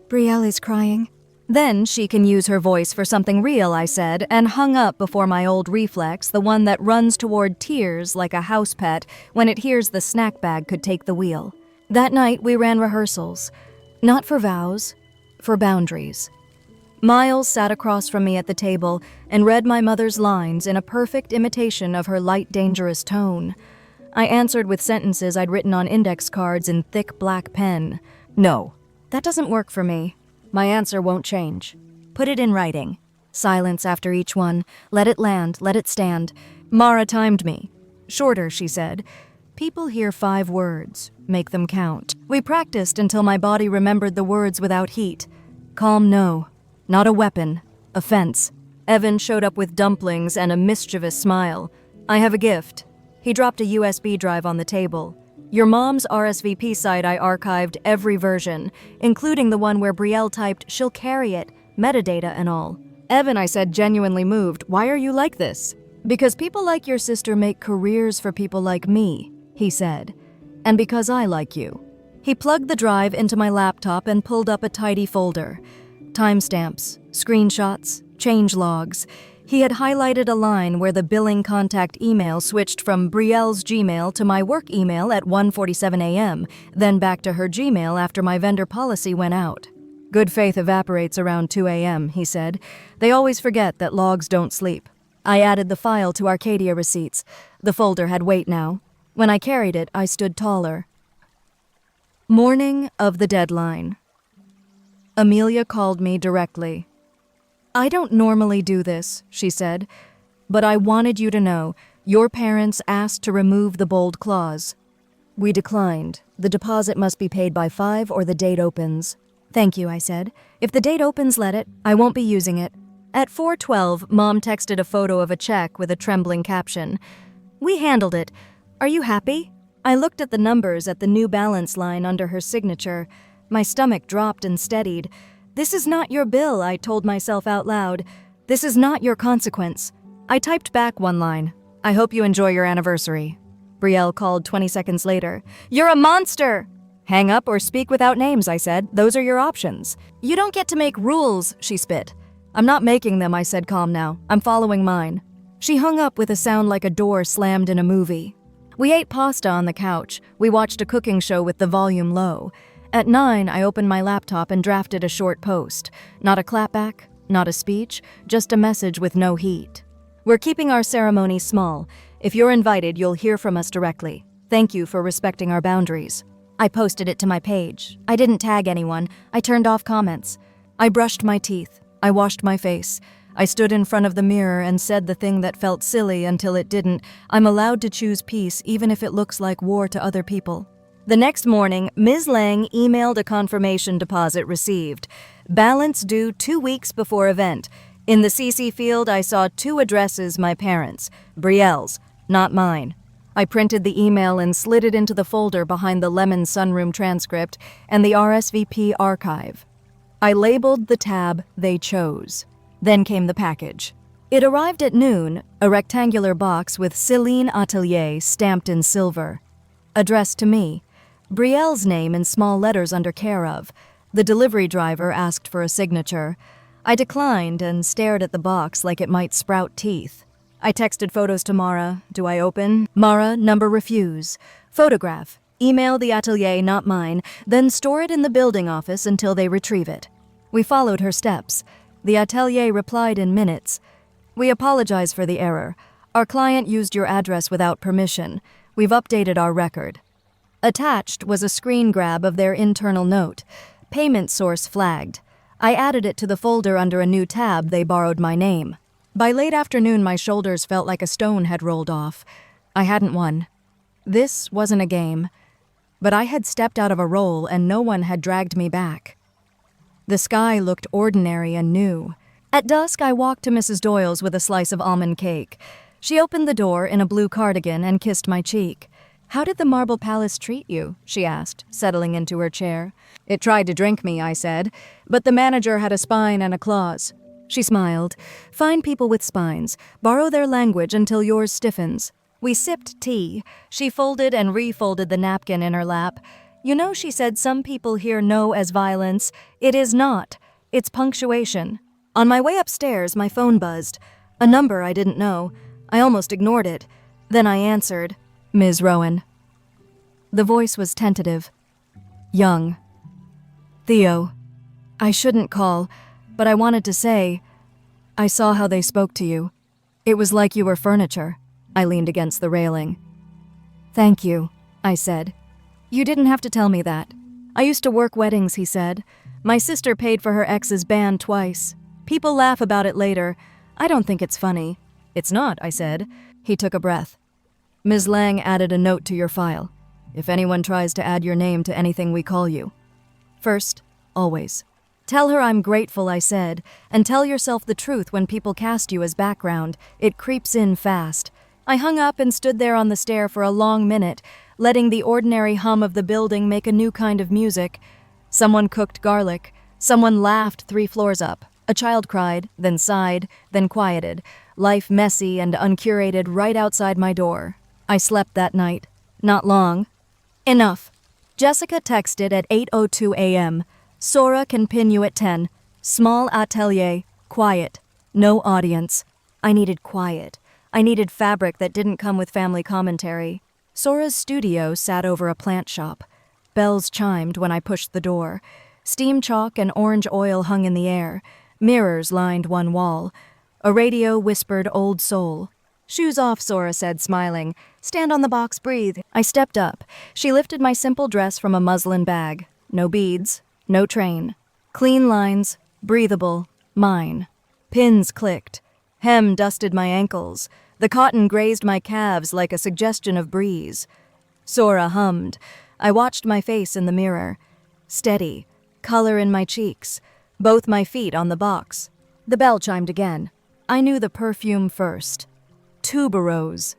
Brielle is crying. Then she can use her voice for something real, I said, and hung up before my old reflex, the one that runs toward tears like a house pet when it hears the snack bag could take the wheel. That night we ran rehearsals. Not for vows, for boundaries. Miles sat across from me at the table and read my mother's lines in a perfect imitation of her light, dangerous tone. I answered with sentences I'd written on index cards in thick black pen. No, that doesn't work for me. My answer won't change. Put it in writing. Silence after each one. Let it land, let it stand. Mara timed me. Shorter, she said. People hear 5 words. Make them count. We practiced until my body remembered the words without heat. Calm, no. Not a weapon. Offense. Evan showed up with dumplings and a mischievous smile. I have a gift. He dropped a USB drive on the table. Your mom's RSVP site I archived every version, including the one where Brielle typed, she'll carry it, metadata and all. Evan, I said, genuinely moved, why are you like this? Because people like your sister make careers for people like me, he said. And because I like you. He plugged the drive into my laptop and pulled up a tidy folder. Timestamps, screenshots, change logs. He had highlighted a line where the billing contact email switched from Brielle's Gmail to my work email at 1:47 a.m., then back to her Gmail after my vendor policy went out. Good faith evaporates around 2 a.m., he said. They always forget that logs don't sleep. I added the file to Arcadia receipts. The folder had weight now. When I carried it, I stood taller. Morning of the deadline. Amelia called me directly. I don't normally do this, she said, but I wanted you to know your parents asked to remove the bold clause. We declined. The deposit must be paid by 5 or the date opens. Thank you, I said. If the date opens, let it. I won't be using it. At 4:12, Mom texted a photo of a check with a trembling caption. We handled it. Are you happy? I looked at the numbers at the new balance line under her signature. My stomach dropped and steadied. This is not your bill, I told myself out loud. This is not your consequence. I typed back one line. I hope you enjoy your anniversary. Brielle called 20 seconds later. You're a monster! Hang up or speak without names, I said. Those are your options. You don't get to make rules, she spit. I'm not making them, I said, calm now. I'm following mine. She hung up with a sound like a door slammed in a movie. We ate pasta on the couch. We watched a cooking show with the volume low. At 9, I opened my laptop and drafted a short post. Not a clapback, not a speech, just a message with no heat. We're keeping our ceremony small. If you're invited, you'll hear from us directly. Thank you for respecting our boundaries. I posted it to my page. I didn't tag anyone. I turned off comments. I brushed my teeth. I washed my face. I stood in front of the mirror and said the thing that felt silly until it didn't. I'm allowed to choose peace even if it looks like war to other people. The next morning, Ms. Lang emailed a confirmation deposit received. Balance due 2 weeks before event. In the CC field, I saw 2 addresses my parents', Brielle's, not mine. I printed the email and slid it into the folder behind the Lemon Sunroom transcript and the RSVP archive. I labeled the tab they chose. Then came the package. It arrived at noon, a rectangular box with Céline Atelier stamped in silver. Addressed to me. Brielle's name in small letters under care of. The delivery driver asked for a signature. I declined and stared at the box like it might sprout teeth. I texted photos to Mara. Do I open? Mara, number refuse. Photograph. Email the atelier, not mine, then store it in the building office until they retrieve it. We followed her steps. The atelier replied in minutes. We apologize for the error. Our client used your address without permission. We've updated our record. Attached was a screen grab of their internal note. Payment source flagged. I added it to the folder under a new tab they borrowed my name. By late afternoon, my shoulders felt like a stone had rolled off. I hadn't won. This wasn't a game. But I had stepped out of a role and no one had dragged me back. The sky looked ordinary and new. At dusk, I walked to Mrs. Doyle's with a slice of almond cake. She opened the door in a blue cardigan and kissed my cheek. "How did the Marble Palace treat you?" she asked, settling into her chair. "It tried to drink me," I said, "but the manager had a spine and a claws." She smiled. "Fine people with spines. Borrow their language until yours stiffens." We sipped tea. She folded and refolded the napkin in her lap. "You know," she said, "some people hear no as violence. It is not. It's punctuation." On my way upstairs, my phone buzzed. A number I didn't know. I almost ignored it. Then I answered, "Ms. Rowan." The voice was tentative. Young. "Theo, I shouldn't call, but I wanted to say, I saw how they spoke to you. It was like you were furniture." I leaned against the railing. "Thank you," I said. "You didn't have to tell me that. I used to work weddings," he said. "My sister paid for her ex's band twice. People laugh about it later. I don't think it's funny." "It's not," I said. He took a breath. "Ms. Lang added a note to your file. If anyone tries to add your name to anything we call you. First, always. Tell her I'm grateful," I said, "and tell yourself the truth when people cast you as background. It creeps in fast." I hung up and stood there on the stair for a long minute, letting the ordinary hum of the building make a new kind of music. Someone cooked garlic. Someone laughed 3 floors up. A child cried, then sighed, then quieted. Life messy and uncurated right outside my door. I slept that night. Not long. Enough. Jessica texted at 8:02 a.m. "Sora can pin you at 10. Small atelier. Quiet. No audience." I needed quiet. I needed fabric that didn't come with family commentary. Sora's studio sat over a plant shop. Bells chimed when I pushed the door. Steam chalk and orange oil hung in the air. Mirrors lined one wall. A radio whispered Old Soul. "Shoes off," Sora said, smiling. "Stand on the box, breathe." I stepped up. She lifted my simple dress from a muslin bag. No beads. No train. Clean lines. Breathable. Mine. Pins clicked. Hem dusted my ankles. The cotton grazed my calves like a suggestion of breeze. Sora hummed. I watched my face in the mirror. Steady. Color in my cheeks. Both my feet on the box. The bell chimed again. I knew the perfume first. Tuberose.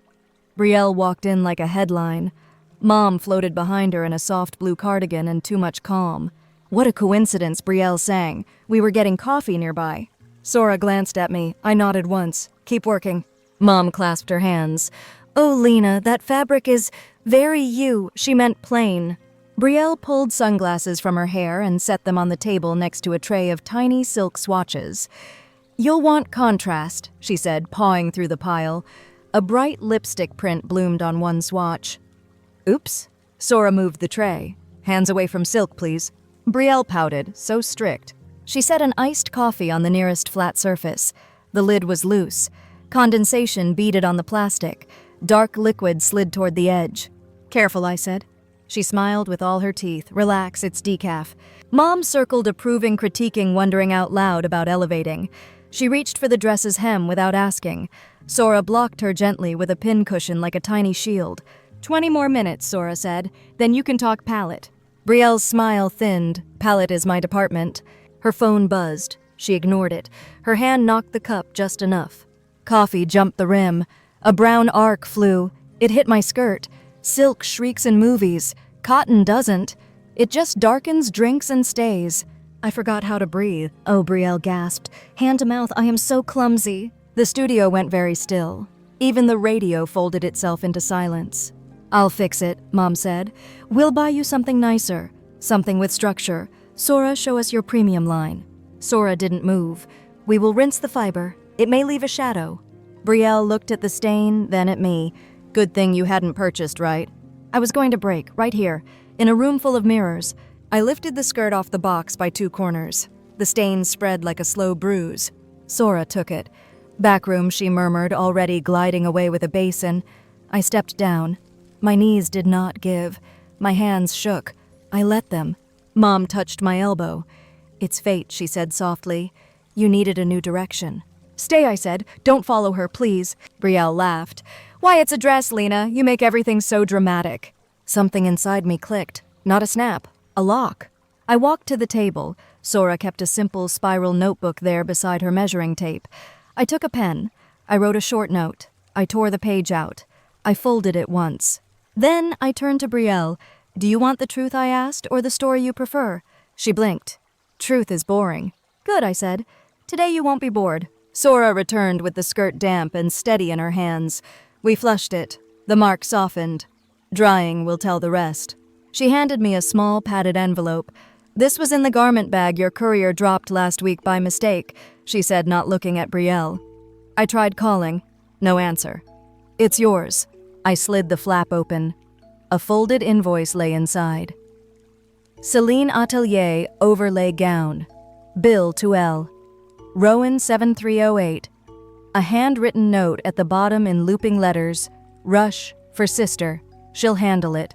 Brielle walked in like a headline. Mom floated behind her in a soft blue cardigan and too much calm. "What a coincidence," Brielle sang. "We were getting coffee nearby." Sora glanced at me. I nodded once. "Keep working." Mom clasped her hands. "Oh, Lena, that fabric is very you." She meant plain. Brielle pulled sunglasses from her hair and set them on the table next to a tray of tiny silk swatches. "You'll want contrast," she said, pawing through the pile. A bright lipstick print bloomed on one swatch. "Oops." Sora moved the tray. "Hands away from silk, please." Brielle pouted, so strict. She set an iced coffee on the nearest flat surface. The lid was loose. Condensation beaded on the plastic. Dark liquid slid toward the edge. "Careful," I said. She smiled with all her teeth. "Relax, it's decaf." Mom circled approving, critiquing, wondering out loud about elevating. She reached for the dress's hem without asking. Sora blocked her gently with a pincushion like a tiny shield. 20 more minutes, Sora said. "Then you can talk palette." Brielle's smile thinned. "Palette is my department." Her phone buzzed. She ignored it. Her hand knocked the cup just enough. Coffee jumped the rim. A brown arc flew. It hit my skirt. Silk shrieks in movies. Cotton doesn't. It just darkens, drinks, and stays. I forgot how to breathe. Oh, Brielle gasped. Hand to mouth, I am so clumsy. The studio went very still. Even the radio folded itself into silence. I'll fix it, Mom said. We'll buy you something nicer. Something with structure. Sora, show us your premium line. Sora didn't move. We will rinse the fiber. It may leave a shadow. Brielle looked at the stain, then at me. Good thing you hadn't purchased, right? I was going to break, right here, in a room full of mirrors. I lifted the skirt off the box by 2 corners. The stain spread like a slow bruise. Sora took it. Back room, she murmured, already gliding away with a basin. I stepped down. My knees did not give. My hands shook. I let them. Mom touched my elbow. It's fate, she said softly. You needed a new direction. Stay, I said. Don't follow her, please. Brielle laughed. Why, it's a dress, Lena. You make everything so dramatic. Something inside me clicked. Not a snap. A lock. I walked to the table. Sora kept a simple spiral notebook there beside her measuring tape. I took a pen. I wrote a short note. I tore the page out. I folded it once. Then I turned to Brielle. Do you want the truth, I asked, or the story you prefer? She blinked. Truth is boring. Good, I said. Today you won't be bored. Sora returned with the skirt damp and steady in her hands. We flushed it. The mark softened. Drying will tell the rest. She handed me a small padded envelope. This was in the garment bag your courier dropped last week by mistake, she said, not looking at Brielle. I tried calling. No answer. It's yours. I slid the flap open. A folded invoice lay inside. Celine Atelier overlay gown. Bill to L. Rowan 7308. A handwritten note at the bottom in looping letters. Rush for sister. She'll handle it.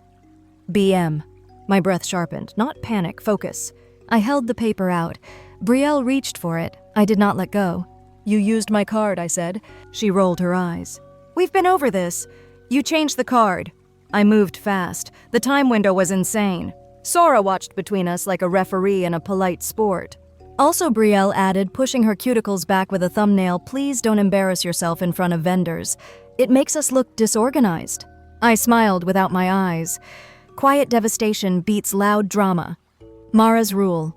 BM. My breath sharpened. Not panic, focus. I held the paper out. Brielle reached for it. I did not let go. You used my card, I said. She rolled her eyes. We've been over this. You changed the card. I moved fast. The time window was insane. Sora watched between us like a referee in a polite sport. Also, Brielle added, pushing her cuticles back with a thumbnail, please don't embarrass yourself in front of vendors. It makes us look disorganized. I smiled without my eyes. Quiet devastation beats loud drama. Mara's rule.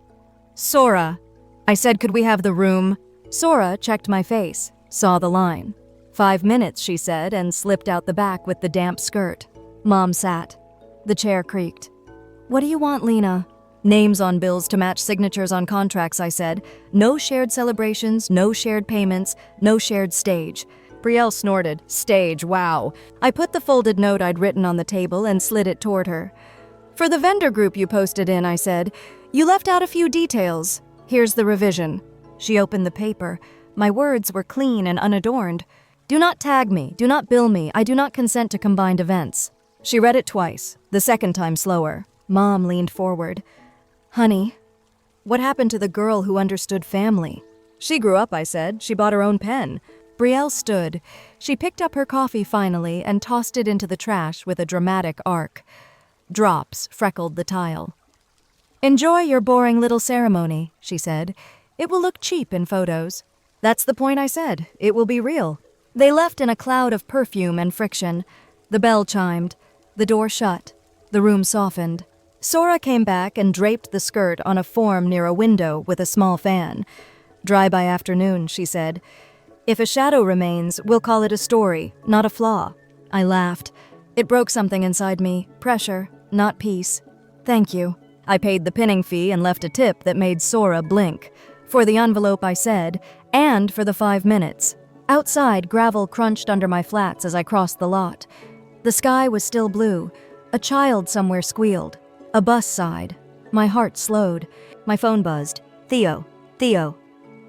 Sora. I said, could we have the room? Sora checked my face, saw the line. 5 minutes, she said, and slipped out the back with the damp skirt. Mom sat. The chair creaked. What do you want, Lena? Names on bills to match signatures on contracts, I said. No shared celebrations, no shared payments, no shared stage. Brielle snorted. Stage, wow. I put the folded note I'd written on the table and slid it toward her. For the vendor group you posted in, I said, you left out a few details. Here's the revision. She opened the paper. My words were clean and unadorned. Do not tag me, do not bill me, I do not consent to combined events. She read it twice, the second time slower. Mom leaned forward. Honey, what happened to the girl who understood family? She grew up, I said. She bought her own pen. Brielle stood. She picked up her coffee finally and tossed it into the trash with a dramatic arc. Drops freckled the tile. Enjoy your boring little ceremony, she said. It will look cheap in photos. That's the point, I said. It will be real. They left in a cloud of perfume and friction. The bell chimed. The door shut. The room softened. Sora came back and draped the skirt on a form near a window with a small fan. Dry by afternoon, she said. If a shadow remains, we'll call it a story, not a flaw. I laughed. It broke something inside me. Pressure, not peace. Thank you. I paid the pinning fee and left a tip that made Sora blink. For the envelope, I said, and for the 5 minutes. Outside, gravel crunched under my flats as I crossed the lot. The sky was still blue. A child somewhere squealed. A bus sighed. My heart slowed. My phone buzzed. Theo.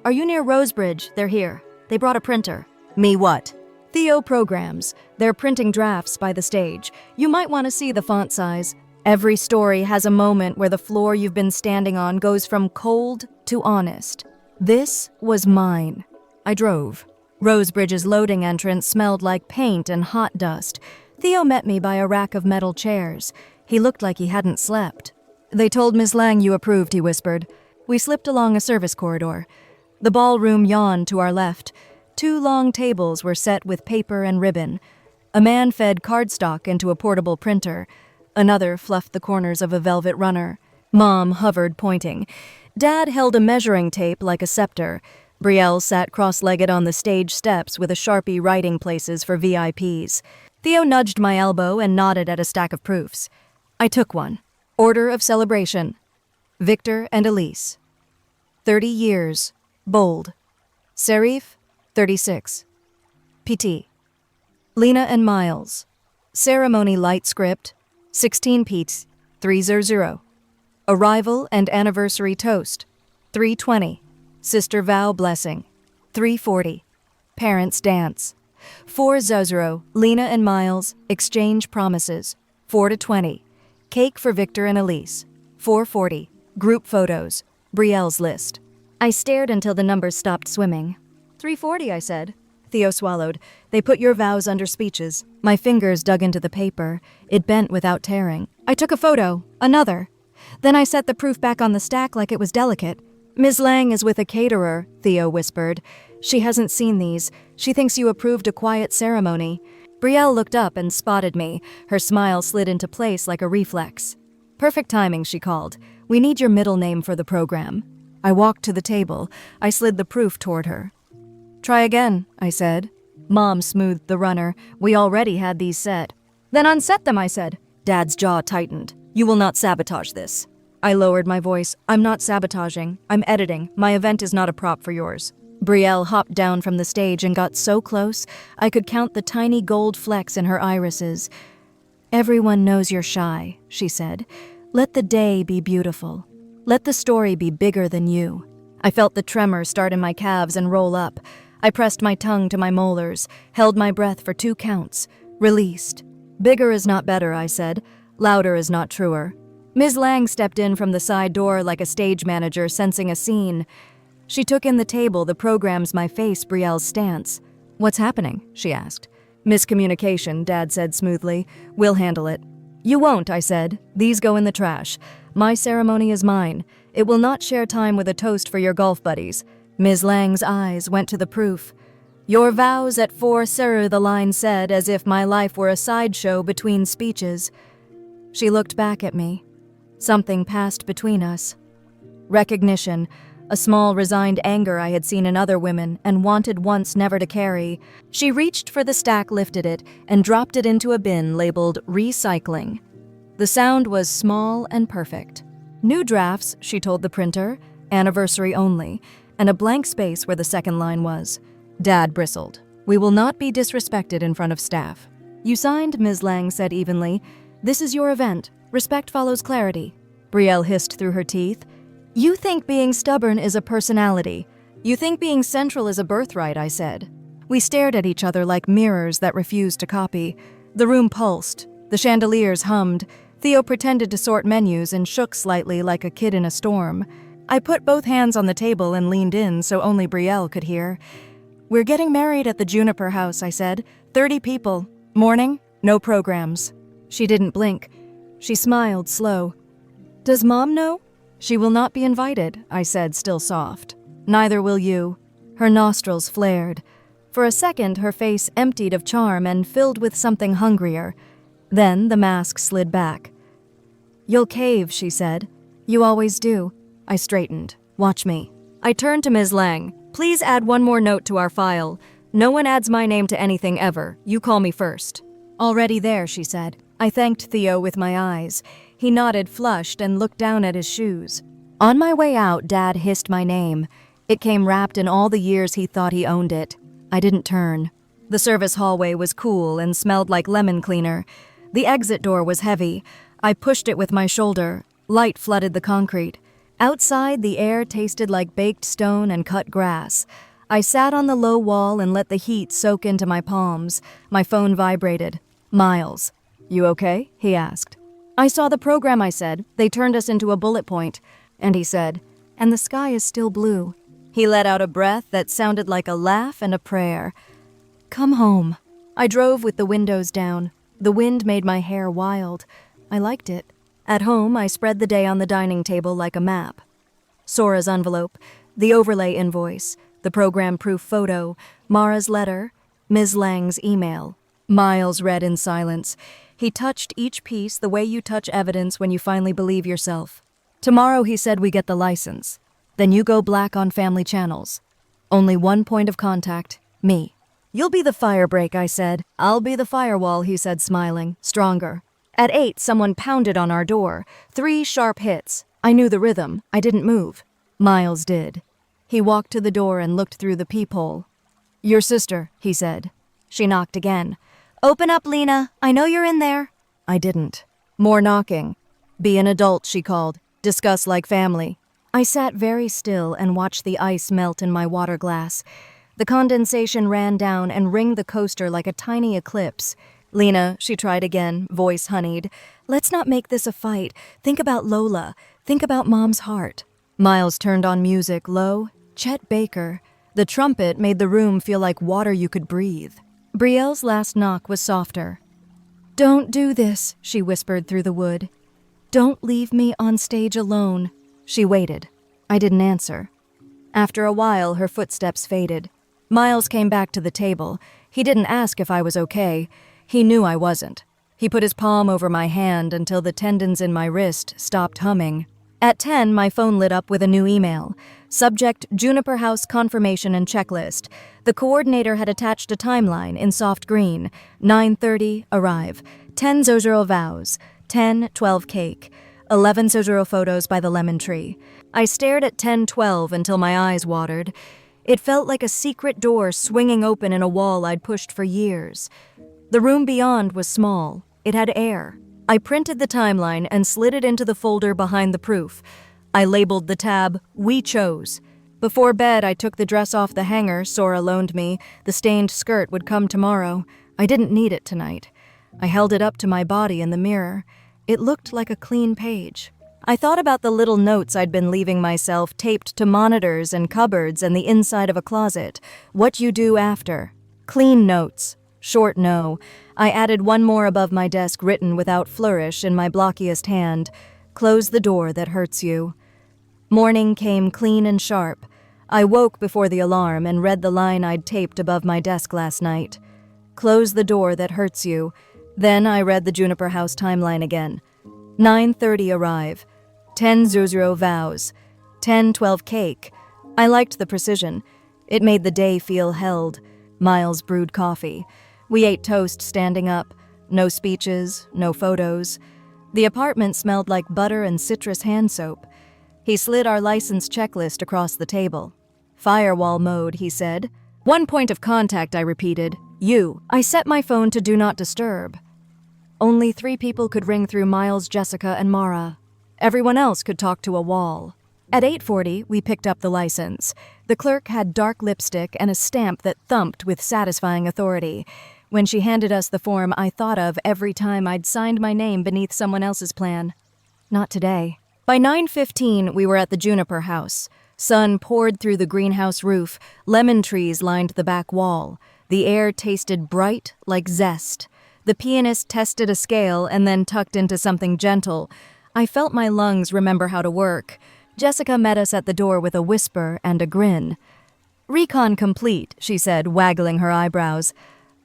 Are you near Rosebridge? They're here. They brought a printer. Me what? Theo Programs. They're printing drafts by the stage. You might want to see the font size. Every story has a moment where the floor you've been standing on goes from cold to honest. This was mine. I drove. Rosebridge's loading entrance smelled like paint and hot dust. Theo met me by a rack of metal chairs. He looked like he hadn't slept. They told Miss Lang you approved, he whispered. We slipped along a service corridor. The ballroom yawned to our left. 2 long tables were set with paper and ribbon. A man fed cardstock into a portable printer. Another fluffed the corners of a velvet runner. Mom hovered, pointing. Dad held a measuring tape like a scepter. Brielle sat cross-legged on the stage steps with a Sharpie writing places for VIPs. Theo nudged my elbow and nodded at a stack of proofs. I took one. Order of celebration. Victor and Elise. 30 years. Bold. Serif, 36. PT. Lena and Miles. Ceremony light script. 16 Pete's, 300. Arrival and anniversary toast. 320. Sister vow blessing. 340. Parents dance. 400. Lena and Miles exchange promises. 4:20. Cake for Victor and Elise. 4:40. Group photos. Brielle's list. I stared until the numbers stopped swimming. 340, I said. Theo swallowed. They put your vows under speeches. My fingers dug into the paper. It bent without tearing. I took a photo. Another. Then I set the proof back on the stack like it was delicate. Ms. Lang is with a caterer, Theo whispered. She hasn't seen these. She thinks you approved a quiet ceremony. Brielle looked up and spotted me. Her smile slid into place like a reflex. Perfect timing, she called. We need your middle name for the program. I walked to the table. I slid the proof toward her. Try again, I said. Mom smoothed the runner. We already had these set. Then unset them, I said. Dad's jaw tightened. You will not sabotage this. I lowered my voice. I'm not sabotaging. I'm editing. My event is not a prop for yours. Brielle hopped down from the stage and got so close, I could count the tiny gold flecks in her irises. Everyone knows you're shy, she said. Let the day be beautiful. Let the story be bigger than you. I felt the tremor start in my calves and roll up. I pressed my tongue to my molars, held my breath for 2 counts, released. Bigger is not better, I said. Louder is not truer. Ms. Lang stepped in from the side door like a stage manager sensing a scene. She took in the table, the programs, my face, Brielle's stance. What's happening? She asked. Miscommunication, Dad said smoothly. We'll handle it. You won't, I said. These go in the trash. My ceremony is mine. It will not share time with a toast for your golf buddies. Ms. Lang's eyes went to the proof. Your vows at 4 Sir, the line said, as if my life were a sideshow between speeches. She looked back at me. Something passed between us. Recognition, a small resigned anger I had seen in other women and wanted once never to carry. She reached for the stack, lifted it, and dropped it into a bin labeled recycling. The sound was small and perfect. New drafts, she told the printer, anniversary only, and a blank space where the second line was. Dad bristled. We will not be disrespected in front of staff. You signed, Ms. Lang said evenly. This is your event. Respect follows clarity. Brielle hissed through her teeth. You think being stubborn is a personality. You think being central is a birthright, I said. We stared at each other like mirrors that refused to copy. The room pulsed. The chandeliers hummed. Theo pretended to sort menus and shook slightly like a kid in a storm. I put both hands on the table and leaned in so only Brielle could hear. We're getting married at the Juniper House, I said. 30 people. Morning, no programs. She didn't blink. She smiled, slow. Does Mom know? She will not be invited, I said, still soft. Neither will you. Her nostrils flared. For a second, her face emptied of charm and filled with something hungrier. Then the mask slid back. You'll cave, she said. You always do. I straightened. Watch me. I turned to Ms. Lang. Please add one more note to our file. No one adds my name to anything ever. You call me first. Already there, she said. I thanked Theo with my eyes. He nodded, flushed, and looked down at his shoes. On my way out, Dad hissed my name. It came wrapped in all the years he thought he owned it. I didn't turn. The service hallway was cool and smelled like lemon cleaner. The exit door was heavy. I pushed it with my shoulder. Light flooded the concrete. Outside, the air tasted like baked stone and cut grass. I sat on the low wall and let the heat soak into my palms. My phone vibrated. Miles. You okay? He asked. I saw the program, I said. They turned us into a bullet point. And he said, and the sky is still blue. He let out a breath that sounded like a laugh and a prayer. Come home. I drove with the windows down. The wind made my hair wild. I liked it. At home, I spread the day on the dining table like a map. Sora's envelope. the overlay invoice, the program proof photo, Mara's letter, Ms. Lang's email. Miles read in silence. He touched each piece the way you touch evidence when you finally believe yourself. Tomorrow, he said, we get the license. Then you go black on family channels. Only one point of contact, me. You'll be the firebreak, I said. I'll be the firewall, he said, smiling, stronger. At 8, someone pounded on our door. 3 sharp hits. I knew the rhythm. I didn't move. Miles did. He walked to the door and looked through the peephole. Your sister, he said. She knocked again. Open up, Lena. I know you're in there. I didn't. More knocking. Be an adult, she called. Discuss like family. I sat very still and watched the ice melt in my water glass. The condensation ran down and ringed the coaster like a tiny eclipse. Lena, she tried again, voice honeyed. Let's not make this a fight. Think about Lola. Think about Mom's heart. Miles turned on music, low. Chet Baker. The trumpet made the room feel like water you could breathe. Brielle's last knock was softer. Don't do this, she whispered through the wood. Don't leave me on stage alone. She waited. I didn't answer. After a while, her footsteps faded. Miles came back to the table. He didn't ask if I was okay. He knew I wasn't. He put his palm over my hand until the tendons in my wrist stopped humming. At 10, my phone lit up with a new email. Subject, Juniper House confirmation and checklist. The coordinator had attached a timeline in soft green. 9:30, arrive. 10:00 vows. 10:12 cake. 11:00 photos by the lemon tree. I stared at 10:12 until my eyes watered. It felt like a secret door swinging open in a wall I'd pushed for years. The room beyond was small. It had air. I printed the timeline and slid it into the folder behind the proof. I labeled the tab, We Chose. Before bed, I took the dress off the hanger Sora loaned me. The stained skirt would come tomorrow. I didn't need it tonight. I held it up to my body in the mirror. It looked like a clean page. I thought about the little notes I'd been leaving myself taped to monitors and cupboards and the inside of a closet. What you do after. Clean notes. Short no. I added one more above my desk written without flourish in my blockiest hand. Close the door that hurts you. Morning came clean and sharp. I woke before the alarm and read the line I'd taped above my desk last night. Close the door that hurts you. Then I read the Juniper House timeline again. 9:30 arrive. 10:00 vows. 10:12 cake. I liked the precision. It made the day feel held. Miles brewed coffee. We ate toast standing up. No speeches, no photos. The apartment smelled like butter and citrus hand soap. He slid our license checklist across the table. Firewall mode, he said. One point of contact, I repeated. You. I set my phone to do not disturb. Only 3 people could ring through Miles, Jessica, and Mara. Everyone else could talk to a wall. At 8:40, we picked up the license. The clerk had dark lipstick and a stamp that thumped with satisfying authority. When she handed us the form I thought of every time I'd signed my name beneath someone else's plan. Not today. By 9:15, we were at the Juniper House. Sun poured through the greenhouse roof. Lemon trees lined the back wall. The air tasted bright like zest. The pianist tested a scale and then tucked into something gentle. I felt my lungs remember how to work. Jessica met us at the door with a whisper and a grin. Recon complete, she said, waggling her eyebrows.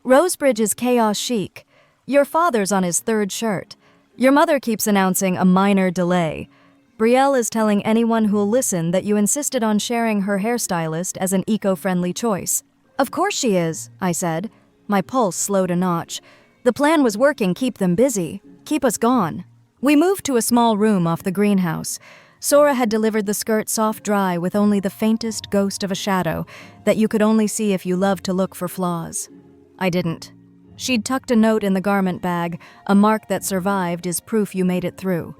Rosebridge is chaos chic. Your father's on his 3rd shirt. Your mother keeps announcing a minor delay. Brielle is telling anyone who'll listen that you insisted on sharing her hairstylist as an eco-friendly choice. Of course she is, I said. My pulse slowed a notch. The plan was working, keep them busy. Keep us gone. We moved to a small room off the greenhouse. Sora had delivered the skirt soft dry with only the faintest ghost of a shadow that you could only see if you loved to look for flaws. I didn't. She'd tucked a note in the garment bag. A mark that survived is proof you made it through.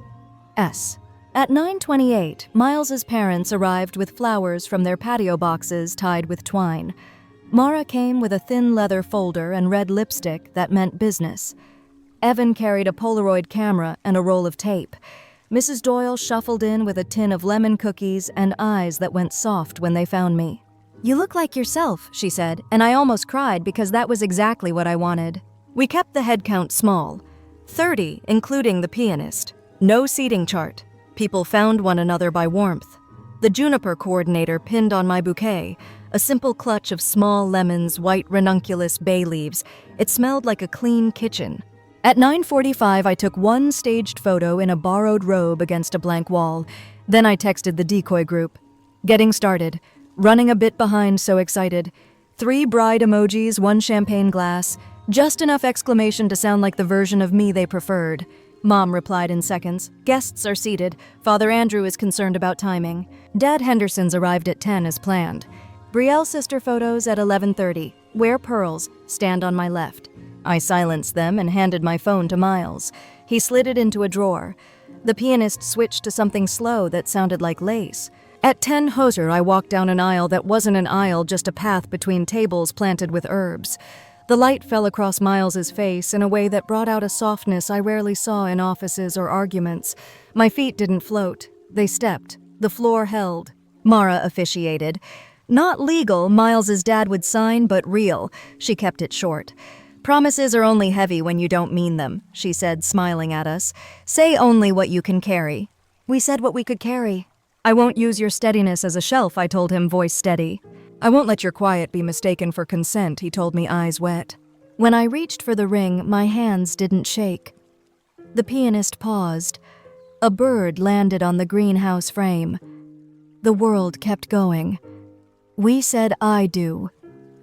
S. At 9:28, Miles's parents arrived with flowers from their patio boxes tied with twine. Mara came with a thin leather folder and red lipstick that meant business. Evan carried a Polaroid camera and a roll of tape. Mrs. Doyle shuffled in with a tin of lemon cookies and eyes that went soft when they found me. You look like yourself, she said, and I almost cried because that was exactly what I wanted. We kept the head count small. 30, including the pianist. No seating chart. People found one another by warmth. the juniper coordinator pinned on my bouquet, a simple clutch of small lemons, white ranunculus bay leaves. It smelled like a clean kitchen. At 9:45, I took one staged photo in a borrowed robe against a blank wall. Then I texted the decoy group. Getting started. Running a bit behind, so excited. 3 bride emojis, 1 champagne glass. Just enough exclamation to sound like the version of me they preferred. Mom replied in seconds. Guests are seated. Father Andrew is concerned about timing. Dad Henderson's arrived at 10 as planned. Brielle sister photos at 11:30. Wear pearls. Stand on my left. I silenced them and handed my phone to Miles. He slid it into a drawer. The pianist switched to something slow that sounded like lace. At 10 Hoser, I walked down an aisle that wasn't an aisle, just a path between tables planted with herbs. The light fell across Miles's face in a way that brought out a softness I rarely saw in offices or arguments. My feet didn't float. They stepped. The floor held. Mara officiated. Not legal, Miles's dad would sign, but real. She kept it short. Promises are only heavy when you don't mean them, she said, smiling at us. Say only what you can carry. We said what we could carry. I won't use your steadiness as a shelf, I told him, voice steady. I won't let your quiet be mistaken for consent, he told me, eyes wet. When I reached for the ring, my hands didn't shake. The pianist paused. A bird landed on the greenhouse frame. The world kept going. We said I do.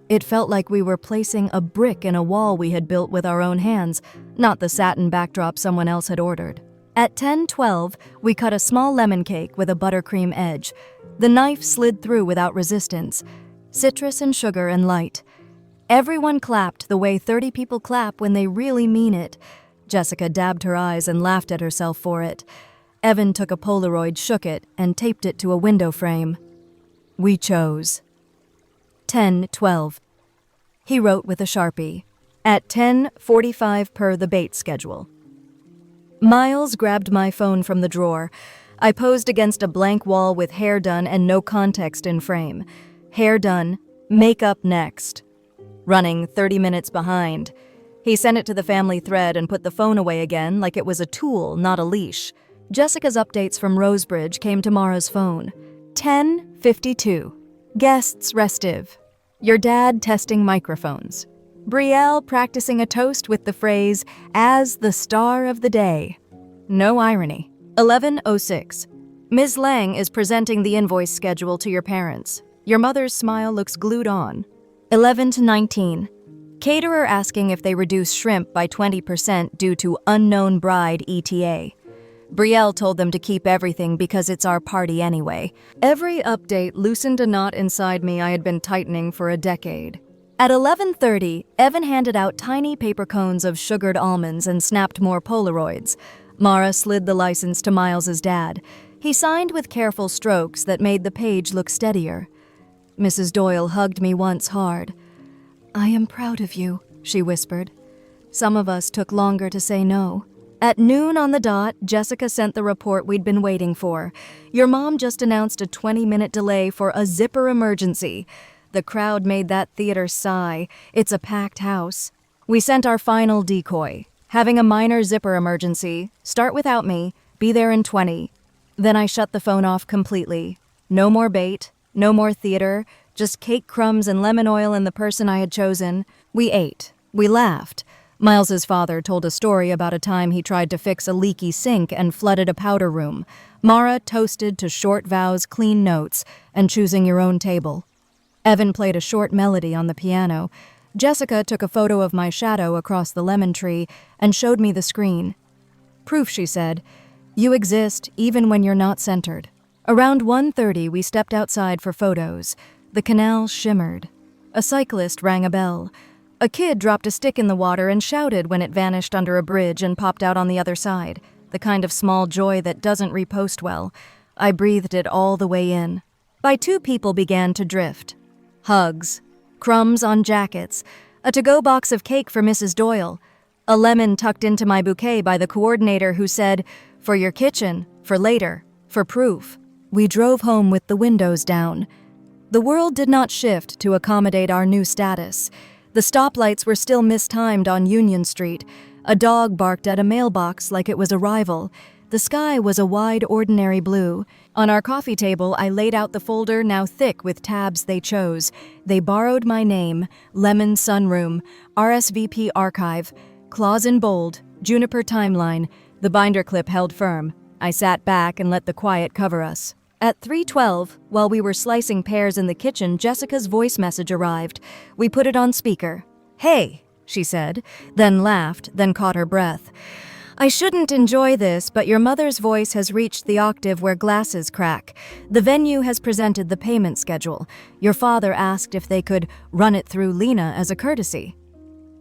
It felt like we were placing a brick in a wall we had built with our own hands, not the satin backdrop someone else had ordered. At 10:12, we cut a small lemon cake with a buttercream edge. The knife slid through without resistance. Citrus and sugar and light. Everyone clapped the way 30 people clap when they really mean it. Jessica dabbed her eyes and laughed at herself for it. Evan took a Polaroid, shook it, and taped it to a window frame. We chose. 10:12. He wrote with a Sharpie. At 10:45 per the bait schedule. Miles grabbed my phone from the drawer. I posed against a blank wall with hair done and no context in frame. Hair done, makeup next. Running 30 minutes behind. He sent it to the family thread and put the phone away again like it was a tool, not a leash. Jessica's updates from Rosebridge came to Mara's phone. 10:52. Guests restive. Your dad testing microphones. Brielle practicing a toast with the phrase, as the star of the day. No irony. 11:06. Ms. Lang is presenting the invoice schedule to your parents. Your mother's smile looks glued on. 11:19. Caterer asking if they reduce shrimp by 20% due to unknown bride ETA. Brielle told them to keep everything because it's our party anyway. Every update loosened a knot inside me I had been tightening for a decade. At 11:30, Evan handed out tiny paper cones of sugared almonds and snapped more Polaroids. Mara slid the license to Miles's dad. He signed with careful strokes that made the page look steadier. Mrs. Doyle hugged me once hard. I am proud of you, she whispered. Some of us took longer to say no. At noon on the dot, Jessica sent the report we'd been waiting for. Your mom just announced a 20-minute delay for a zipper emergency. The crowd made that theater sigh. It's a packed house. We sent our final decoy. Having a minor zipper emergency. Start without me. Be there in 20. Then I shut the phone off completely. No more bait. No more theater. Just cake crumbs and lemon oil and the person I had chosen. We ate. We laughed. Miles's father told a story about a time he tried to fix a leaky sink and flooded a powder room. Mara toasted to short vows, clean notes, and choosing your own table. Evan played a short melody on the piano. Jessica took a photo of my shadow across the lemon tree and showed me the screen. Proof, she said. You exist even when you're not centered. Around 1:30, we stepped outside for photos. The canal shimmered. A cyclist rang a bell. A kid dropped a stick in the water and shouted when it vanished under a bridge and popped out on the other side, the kind of small joy that doesn't repost well. I breathed it all the way in. By 2 people began to drift. Hugs, crumbs on jackets, a to-go box of cake for Mrs. Doyle, a lemon tucked into my bouquet by the coordinator who said, for your kitchen, for later, for proof. We drove home with the windows down. The world did not shift to accommodate our new status. The stoplights were still mistimed on Union Street. A dog barked at a mailbox like it was a rival. The sky was a wide, ordinary blue. On our coffee table, I laid out the folder, now thick with tabs they chose. They borrowed my name, Lemon Sunroom, RSVP Archive, clause in bold, Juniper Timeline. The binder clip held firm. I sat back and let the quiet cover us. At 3:12, while we were slicing pears in the kitchen, Jessica's voice message arrived. We put it on speaker. "Hey," she said, then laughed, then caught her breath. "I shouldn't enjoy this, but your mother's voice has reached the octave where glasses crack. The venue has presented the payment schedule. Your father asked if they could run it through Lena as a courtesy."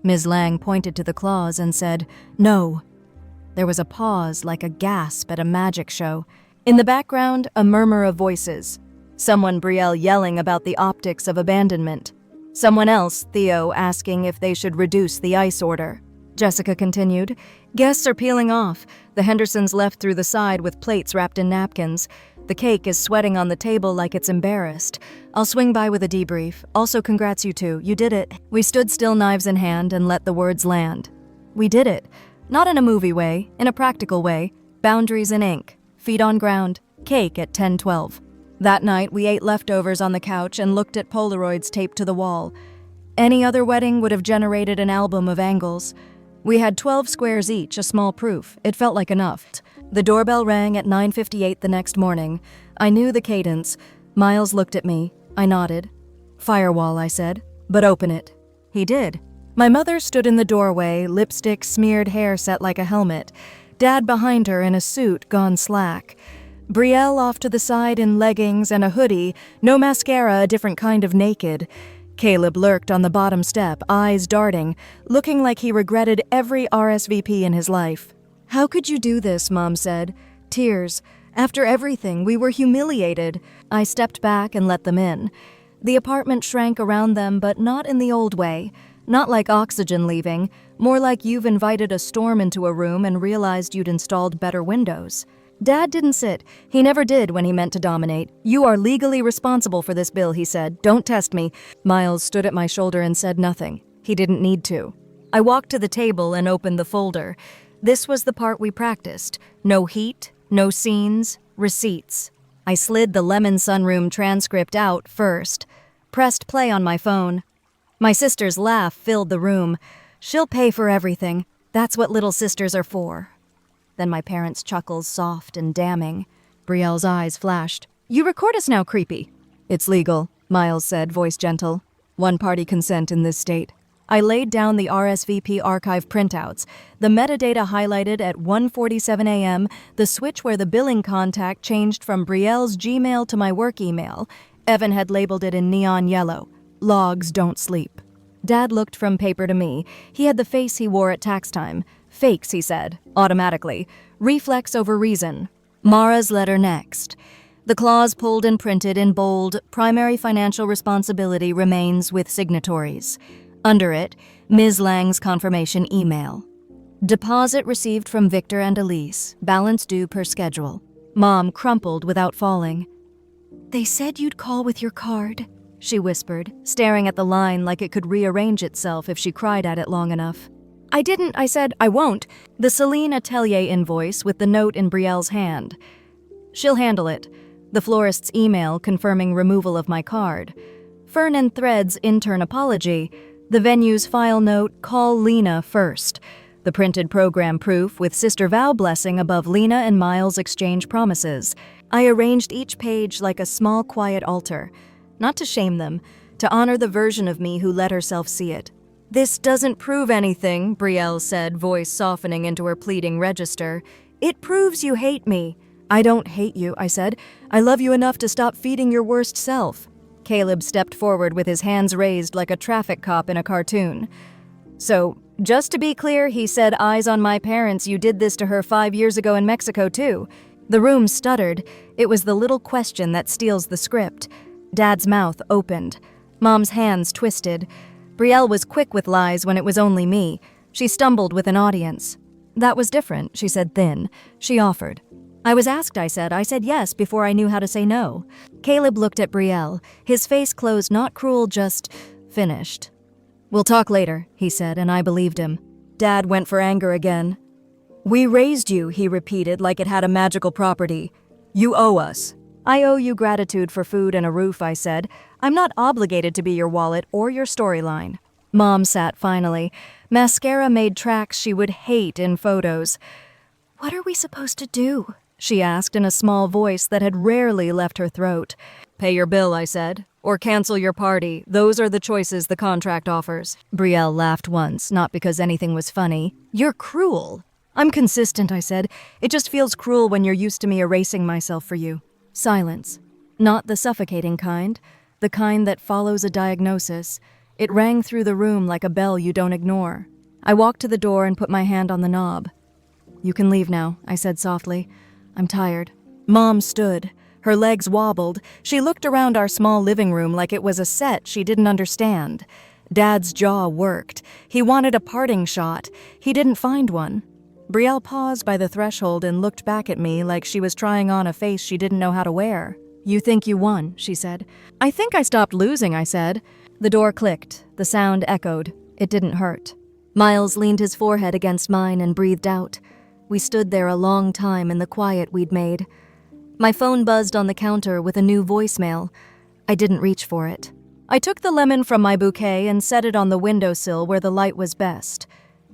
Ms. Lang pointed to the clause and said, "No." There was a pause, like a gasp at a magic show. In the background, a murmur of voices. Someone Brielle yelling about the optics of abandonment. Someone else, Theo, asking if they should reduce the ice order. Jessica continued, "Guests are peeling off. The Hendersons left through the side with plates wrapped in napkins. The cake is sweating on the table like it's embarrassed. I'll swing by with a debrief. Also, congrats you two. You did it." We stood still, knives in hand, and let the words land. We did it. Not in a movie way, in a practical way. Boundaries in ink. Feet on ground. Cake at 10:12. That night, we ate leftovers on the couch and looked at Polaroids taped to the wall. Any other wedding would have generated an album of angles. We had 12 squares each, a small proof. It felt like enough. The doorbell rang at 9:58 the next morning. I knew the cadence. Miles looked at me. I nodded. "Firewall," I said. "But open it." He did. My mother stood in the doorway, lipstick, smeared hair set like a helmet. Dad behind her in a suit gone slack. Brielle off to the side in leggings and a hoodie, no mascara, a different kind of naked. Caleb lurked on the bottom step, eyes darting, looking like he regretted every RSVP in his life. "How could you do this?" Mom said. Tears. "After everything, we were humiliated." I stepped back and let them in. The apartment shrank around them, but not in the old way. Not like oxygen leaving, more like you've invited a storm into a room and realized you'd installed better windows. Dad didn't sit. He never did when he meant to dominate. "You are legally responsible for this bill," he said. "Don't test me." Miles stood at my shoulder and said nothing. He didn't need to. I walked to the table and opened the folder. This was the part we practiced. No heat, no scenes, receipts. I slid the Lemon Sunroom transcript out first. Pressed play on my phone. My sister's laugh filled the room. "She'll pay for everything. That's what little sisters are for." Then my parents' chuckles, soft and damning. Brielle's eyes flashed. "You record us now, creepy." "It's legal," Miles said, voice gentle. "One-party consent in this state." I laid down the RSVP archive printouts. The metadata highlighted at 1:47 a.m., the switch where the billing contact changed from Brielle's Gmail to my work email. Evan had labeled it in neon yellow. "Logs don't sleep." Dad looked from paper to me. He had the face he wore at tax time. "Fakes," he said, automatically. "Reflex over reason." Mara's letter next. The clause pulled and printed in bold, primary financial responsibility remains with signatories. Under it, Ms. Lang's confirmation email. Deposit received from Victor and Elise, balance due per schedule. Mom crumpled without falling. "They said you'd call with your card," she whispered, staring at the line like it could rearrange itself if she cried at it long enough. "I didn't," I said. "I won't." The Celine Atelier invoice with the note in Brielle's hand. "She'll handle it." The florist's email confirming removal of my card. Fern and Thread's intern apology. The venue's file note, "Call Lena first." The printed program proof with Sister Vow blessing above Lena and Miles' exchange promises. I arranged each page like a small quiet altar. Not to shame them, to honor the version of me who let herself see it. "This doesn't prove anything," Brielle said, voice softening into her pleading register. "It proves you hate me." "I don't hate you," I said. "I love you enough to stop feeding your worst self." Caleb stepped forward with his hands raised like a traffic cop in a cartoon. "So, just to be clear," he said, eyes on my parents, "you did this to her 5 years ago in Mexico, too." The room stuttered. It was the little question that steals the script. Dad's mouth opened. Mom's hands twisted. Brielle was quick with lies when it was only me. She stumbled with an audience. "That was different," she said thin. She offered. "I was asked," I said. "I said yes before I knew how to say no." Caleb looked at Brielle. His face closed, not cruel, just finished. "We'll talk later," he said, and I believed him. Dad went for anger again. We raised you, he repeated like it had a magical property. You owe us. I owe you gratitude for food and a roof, I said. I'm not obligated to be your wallet or your storyline. Mom sat finally. Mascara made tracks she would hate in photos. What are we supposed to do? She asked in a small voice that had rarely left her throat. Pay your bill, I said, or cancel your party. Those are the choices the contract offers. Brielle laughed once, not because anything was funny. You're cruel. I'm consistent, I said. It just feels cruel when you're used to me erasing myself for you. Silence. Not the suffocating kind, the kind that follows a diagnosis. It rang through the room like a bell you don't ignore. I walked to the door and put my hand on the knob. You can leave now, I said softly. I'm tired. Mom stood. Her legs wobbled. She looked around our small living room like it was a set she didn't understand. Dad's jaw worked. He wanted a parting shot. He didn't find one. Brielle paused by the threshold and looked back at me like she was trying on a face she didn't know how to wear. You think you won, she said. I think I stopped losing, I said. The door clicked. The sound echoed. It didn't hurt. Miles leaned his forehead against mine and breathed out. We stood there a long time in the quiet we'd made. My phone buzzed on the counter with a new voicemail. I didn't reach for it. I took the lemon from my bouquet and set it on the windowsill where the light was best.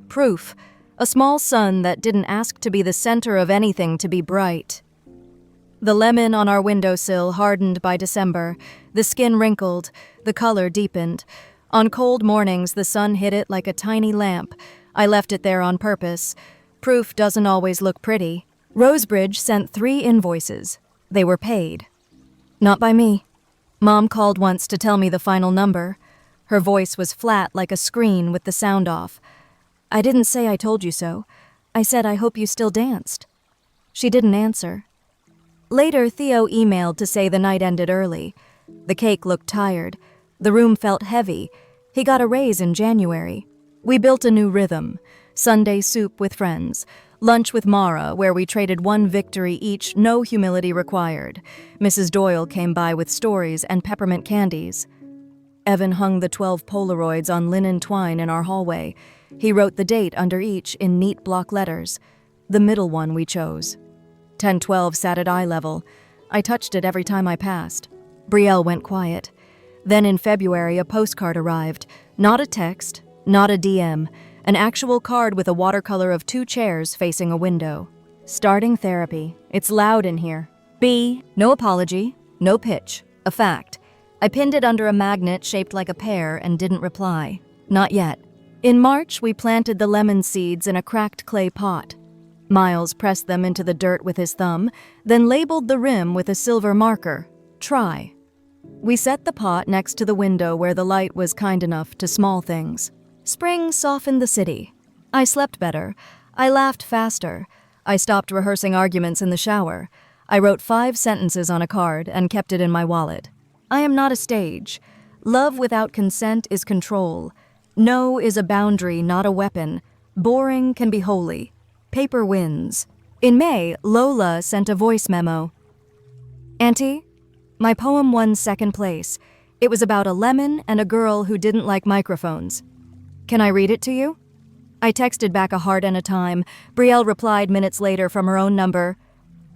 Proof. A small sun that didn't ask to be the center of anything to be bright. The lemon on our windowsill hardened by December. The skin wrinkled. The color deepened. On cold mornings, the sun hit it like a tiny lamp. I left it there on purpose. Proof doesn't always look pretty. Rosebridge sent 3 invoices. They were paid. Not by me. Mom called once to tell me the final number. Her voice was flat like a screen with the sound off. I didn't say I told you so. I said I hope you still danced. She didn't answer. Later, Theo emailed to say the night ended early. The cake looked tired. The room felt heavy. He got a raise in January. We built a new rhythm. Sunday soup with friends. Lunch with Mara, where we traded 1 victory each, no humility required. Mrs. Doyle came by with stories and peppermint candies. Evan hung the 12 Polaroids on linen twine in our hallway. He wrote the date under each in neat block letters. The middle one we chose. 1012 sat at eye level. I touched it every time I passed. Brielle went quiet. Then in February, a postcard arrived. Not a text, not a DM. An actual card with a watercolor of 2 chairs facing a window. Starting therapy. It's loud in here. B. No apology. No pitch. A fact. I pinned it under a magnet shaped like a pear and didn't reply. Not yet. In March, we planted the lemon seeds in a cracked clay pot. Miles pressed them into the dirt with his thumb, then labeled the rim with a silver marker. Try. We set the pot next to the window where the light was kind enough to small things. Spring softened the city. I slept better. I laughed faster. I stopped rehearsing arguments in the shower. I wrote 5 sentences on a card and kept it in my wallet. I am not a stage. Love without consent is control. No is a boundary, not a weapon. Boring can be holy. Paper wins. In May, Lola sent a voice memo. Auntie, my poem won 2nd place. It was about a lemon and a girl who didn't like microphones. Can I read it to you? I texted back a heart and a time. Brielle replied minutes later from her own number.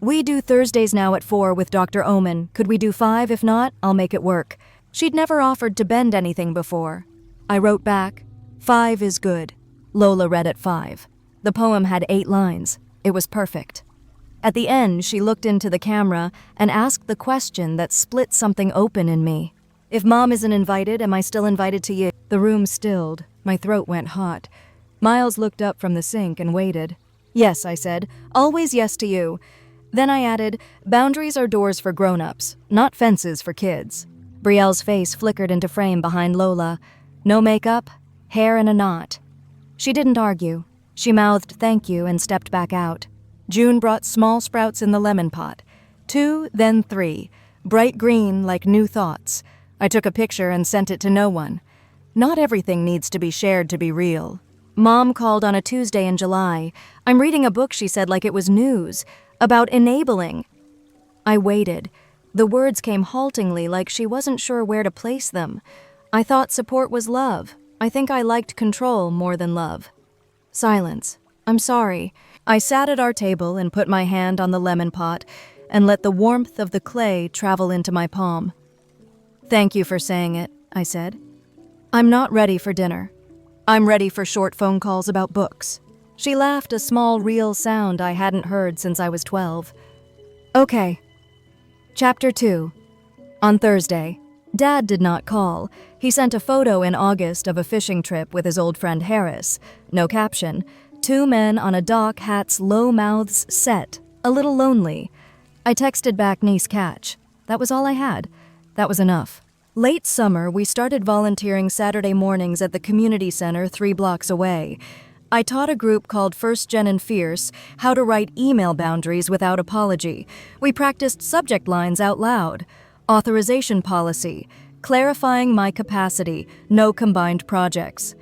We do Thursdays now at 4 with Dr. Omen. Could we do 5? If not, I'll make it work. She'd never offered to bend anything before. I wrote back, 5 is good. Lola read at 5. The poem had 8 lines. It was perfect. At the end, she looked into the camera and asked the question that split something open in me. If Mom isn't invited, am I still invited to you? The room stilled. My throat went hot. Miles looked up from the sink and waited. Yes, I said. Always yes to you. Then I added, boundaries are doors for grown-ups, not fences for kids. Brielle's face flickered into frame behind Lola. No makeup, hair in a knot. She didn't argue. She mouthed thank you and stepped back out. June brought small sprouts in the lemon pot. 2, then 3. Bright green like new thoughts. I took a picture and sent it to no one. Not everything needs to be shared to be real. Mom called on a Tuesday in July. I'm reading a book, she said, like it was news. About enabling. I waited. The words came haltingly, like she wasn't sure where to place them. I thought support was love. I think I liked control more than love. Silence. I'm sorry. I sat at our table and put my hand on the lemon pot and let the warmth of the clay travel into my palm. "Thank you for saying it," I said. "I'm not ready for dinner. I'm ready for short phone calls about books." She laughed, a small, real sound I hadn't heard since I was 12. Okay. Chapter 2. On Thursday, Dad did not call. He sent a photo in August of a fishing trip with his old friend Harris. No caption. 2 men on a dock, hats, low mouths, set. A little lonely. I texted back niece catch. That was all I had. That was enough. Late summer, we started volunteering Saturday mornings at the community center 3 blocks away. I taught a group called First Gen and Fierce how to write email boundaries without apology. We practiced subject lines out loud. Authorization policy. Clarifying my capacity. No combined projects.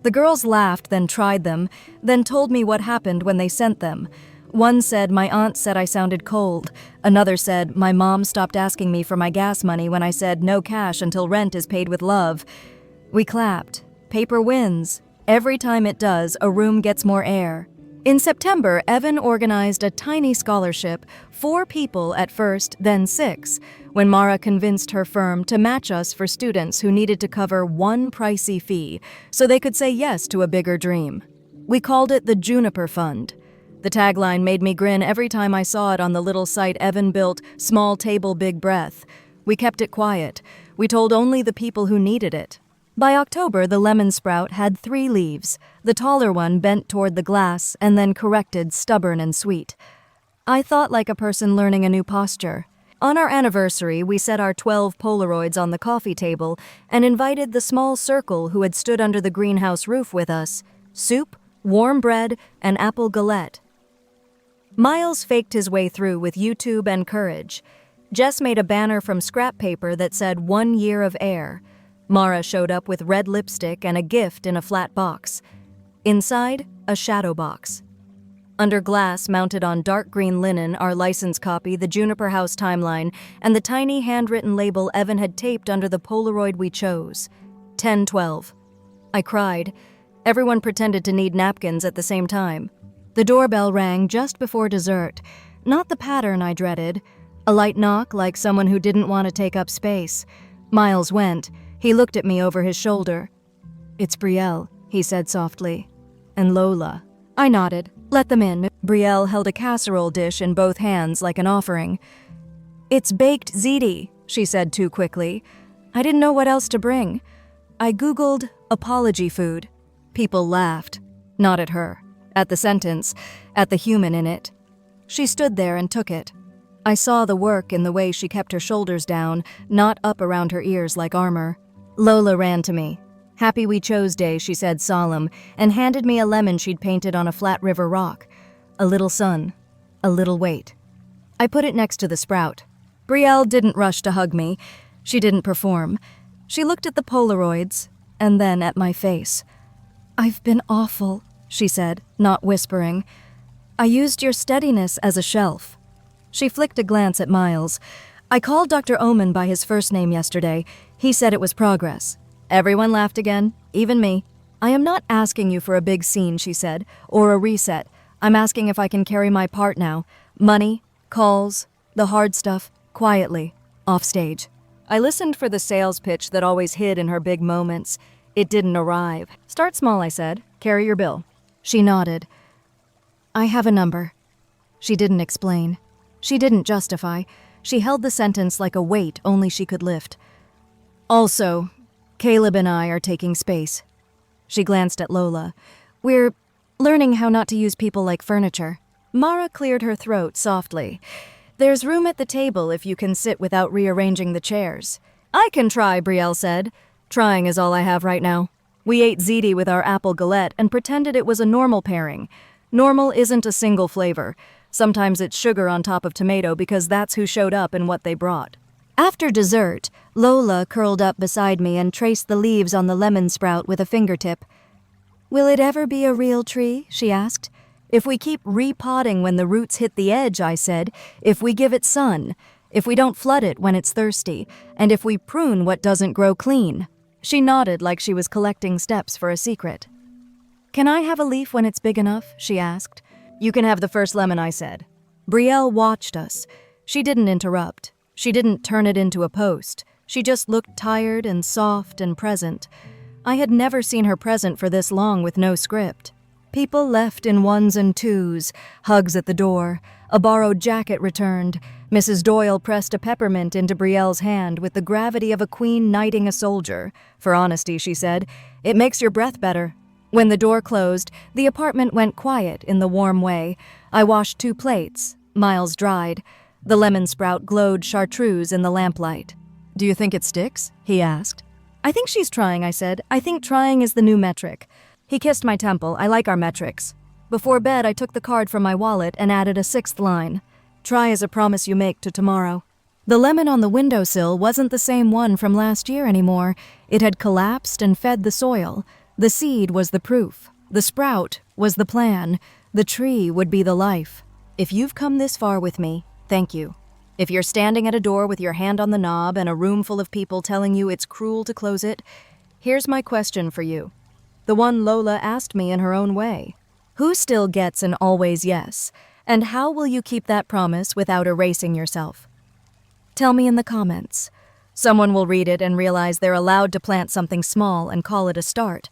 The girls laughed, then tried them, then told me what happened when they sent them. One said my aunt said I sounded cold. Another said my mom stopped asking me for my gas money when I said no cash until rent is paid with love. We clapped. Paper wins. Every time it does, a room gets more air. In September, Evan organized a tiny scholarship, 4 people at first, then 6, when Mara convinced her firm to match us for students who needed to cover one pricey fee so they could say yes to a bigger dream. We called it the Juniper Fund. The tagline made me grin every time I saw it on the little site Evan built, small table, big breath. We kept it quiet. We told only the people who needed it. By October, the lemon sprout had 3 leaves, the taller one bent toward the glass and then corrected, stubborn and sweet. I thought like a person learning a new posture. On our anniversary, we set our 12 Polaroids on the coffee table and invited the small circle who had stood under the greenhouse roof with us. Soup, warm bread, and apple galette. Miles faked his way through with YouTube and courage. Jess made a banner from scrap paper that said 1 year of air. Mara showed up with red lipstick and a gift in a flat box. Inside, a shadow box. Under glass, mounted on dark green linen, our license copy, the Juniper House timeline, and the tiny handwritten label Evan had taped under the Polaroid we chose. 10:12. I cried. Everyone pretended to need napkins at the same time. The doorbell rang just before dessert. Not the pattern I dreaded. A light knock like someone who didn't want to take up space. Miles went. He looked at me over his shoulder. "It's Brielle," he said softly. "And Lola." I nodded. "Let them in." Brielle held a casserole dish in both hands like an offering. "It's baked ziti," she said too quickly. I didn't know what else to bring. I Googled apology food. People laughed. Not at her. At the sentence. At the human in it. She stood there and took it. I saw the work in the way she kept her shoulders down, not up around her ears like armor. Lola ran to me. "Happy we chose day," she said solemn, and handed me a lemon she'd painted on a flat river rock. A little sun. A little weight. I put it next to the sprout. Brielle didn't rush to hug me. She didn't perform. She looked at the Polaroids, and then at my face. "I've been awful," she said, not whispering. "I used your steadiness as a shelf." She flicked a glance at Miles. "I called Dr. Oman by his first name yesterday. He said it was progress." Everyone laughed again, even me. "I am not asking you for a big scene," she said, "or a reset. I'm asking if I can carry my part now. Money, calls, the hard stuff, quietly, off stage." I listened for the sales pitch that always hid in her big moments. It didn't arrive. "Start small," I said. "Carry your bill." She nodded. "I have a number." She didn't explain. She didn't justify. She held the sentence like a weight only she could lift. "Also, Caleb and I are taking space." She glanced at Lola. "We're learning how not to use people like furniture." Mara cleared her throat softly. "There's room at the table if you can sit without rearranging the chairs." "I can try," Brielle said. "Trying is all I have right now." We ate ziti with our apple galette and pretended it was a normal pairing. Normal isn't a single flavor. Sometimes it's sugar on top of tomato because that's who showed up and what they brought. After dessert, Lola curled up beside me and traced the leaves on the lemon sprout with a fingertip. "Will it ever be a real tree?" she asked. "If we keep repotting when the roots hit the edge," I said, "if we give it sun, if we don't flood it when it's thirsty, and if we prune what doesn't grow clean." She nodded like she was collecting steps for a secret. "Can I have a leaf when it's big enough?" she asked. You can have the first lemon, I said. Brielle watched us. She didn't interrupt. She didn't turn it into a post. She just looked tired and soft and present. I had never seen her present for this long with no script. People left in ones and twos, hugs at the door. A borrowed jacket returned. Mrs. Doyle pressed a peppermint into Brielle's hand with the gravity of a queen knighting a soldier. For honesty, she said, it makes your breath better. When the door closed, the apartment went quiet in the warm way. I washed 2 plates. Miles dried. The lemon sprout glowed chartreuse in the lamplight. Do you think it sticks? He asked. I think she's trying, I said. I think trying is the new metric. He kissed my temple. I like our metrics. Before bed, I took the card from my wallet and added a 6th line. Try is a promise you make to tomorrow. The lemon on the windowsill wasn't the same one from last year anymore. It had collapsed and fed the soil. The seed was the proof. The sprout was the plan. The tree would be the life. If you've come this far with me, thank you. If you're standing at a door with your hand on the knob and a room full of people telling you it's cruel to close it, here's my question for you. The one Lola asked me in her own way. Who still gets an always yes? And how will you keep that promise without erasing yourself? Tell me in the comments. Someone will read it and realize they're allowed to plant something small and call it a start.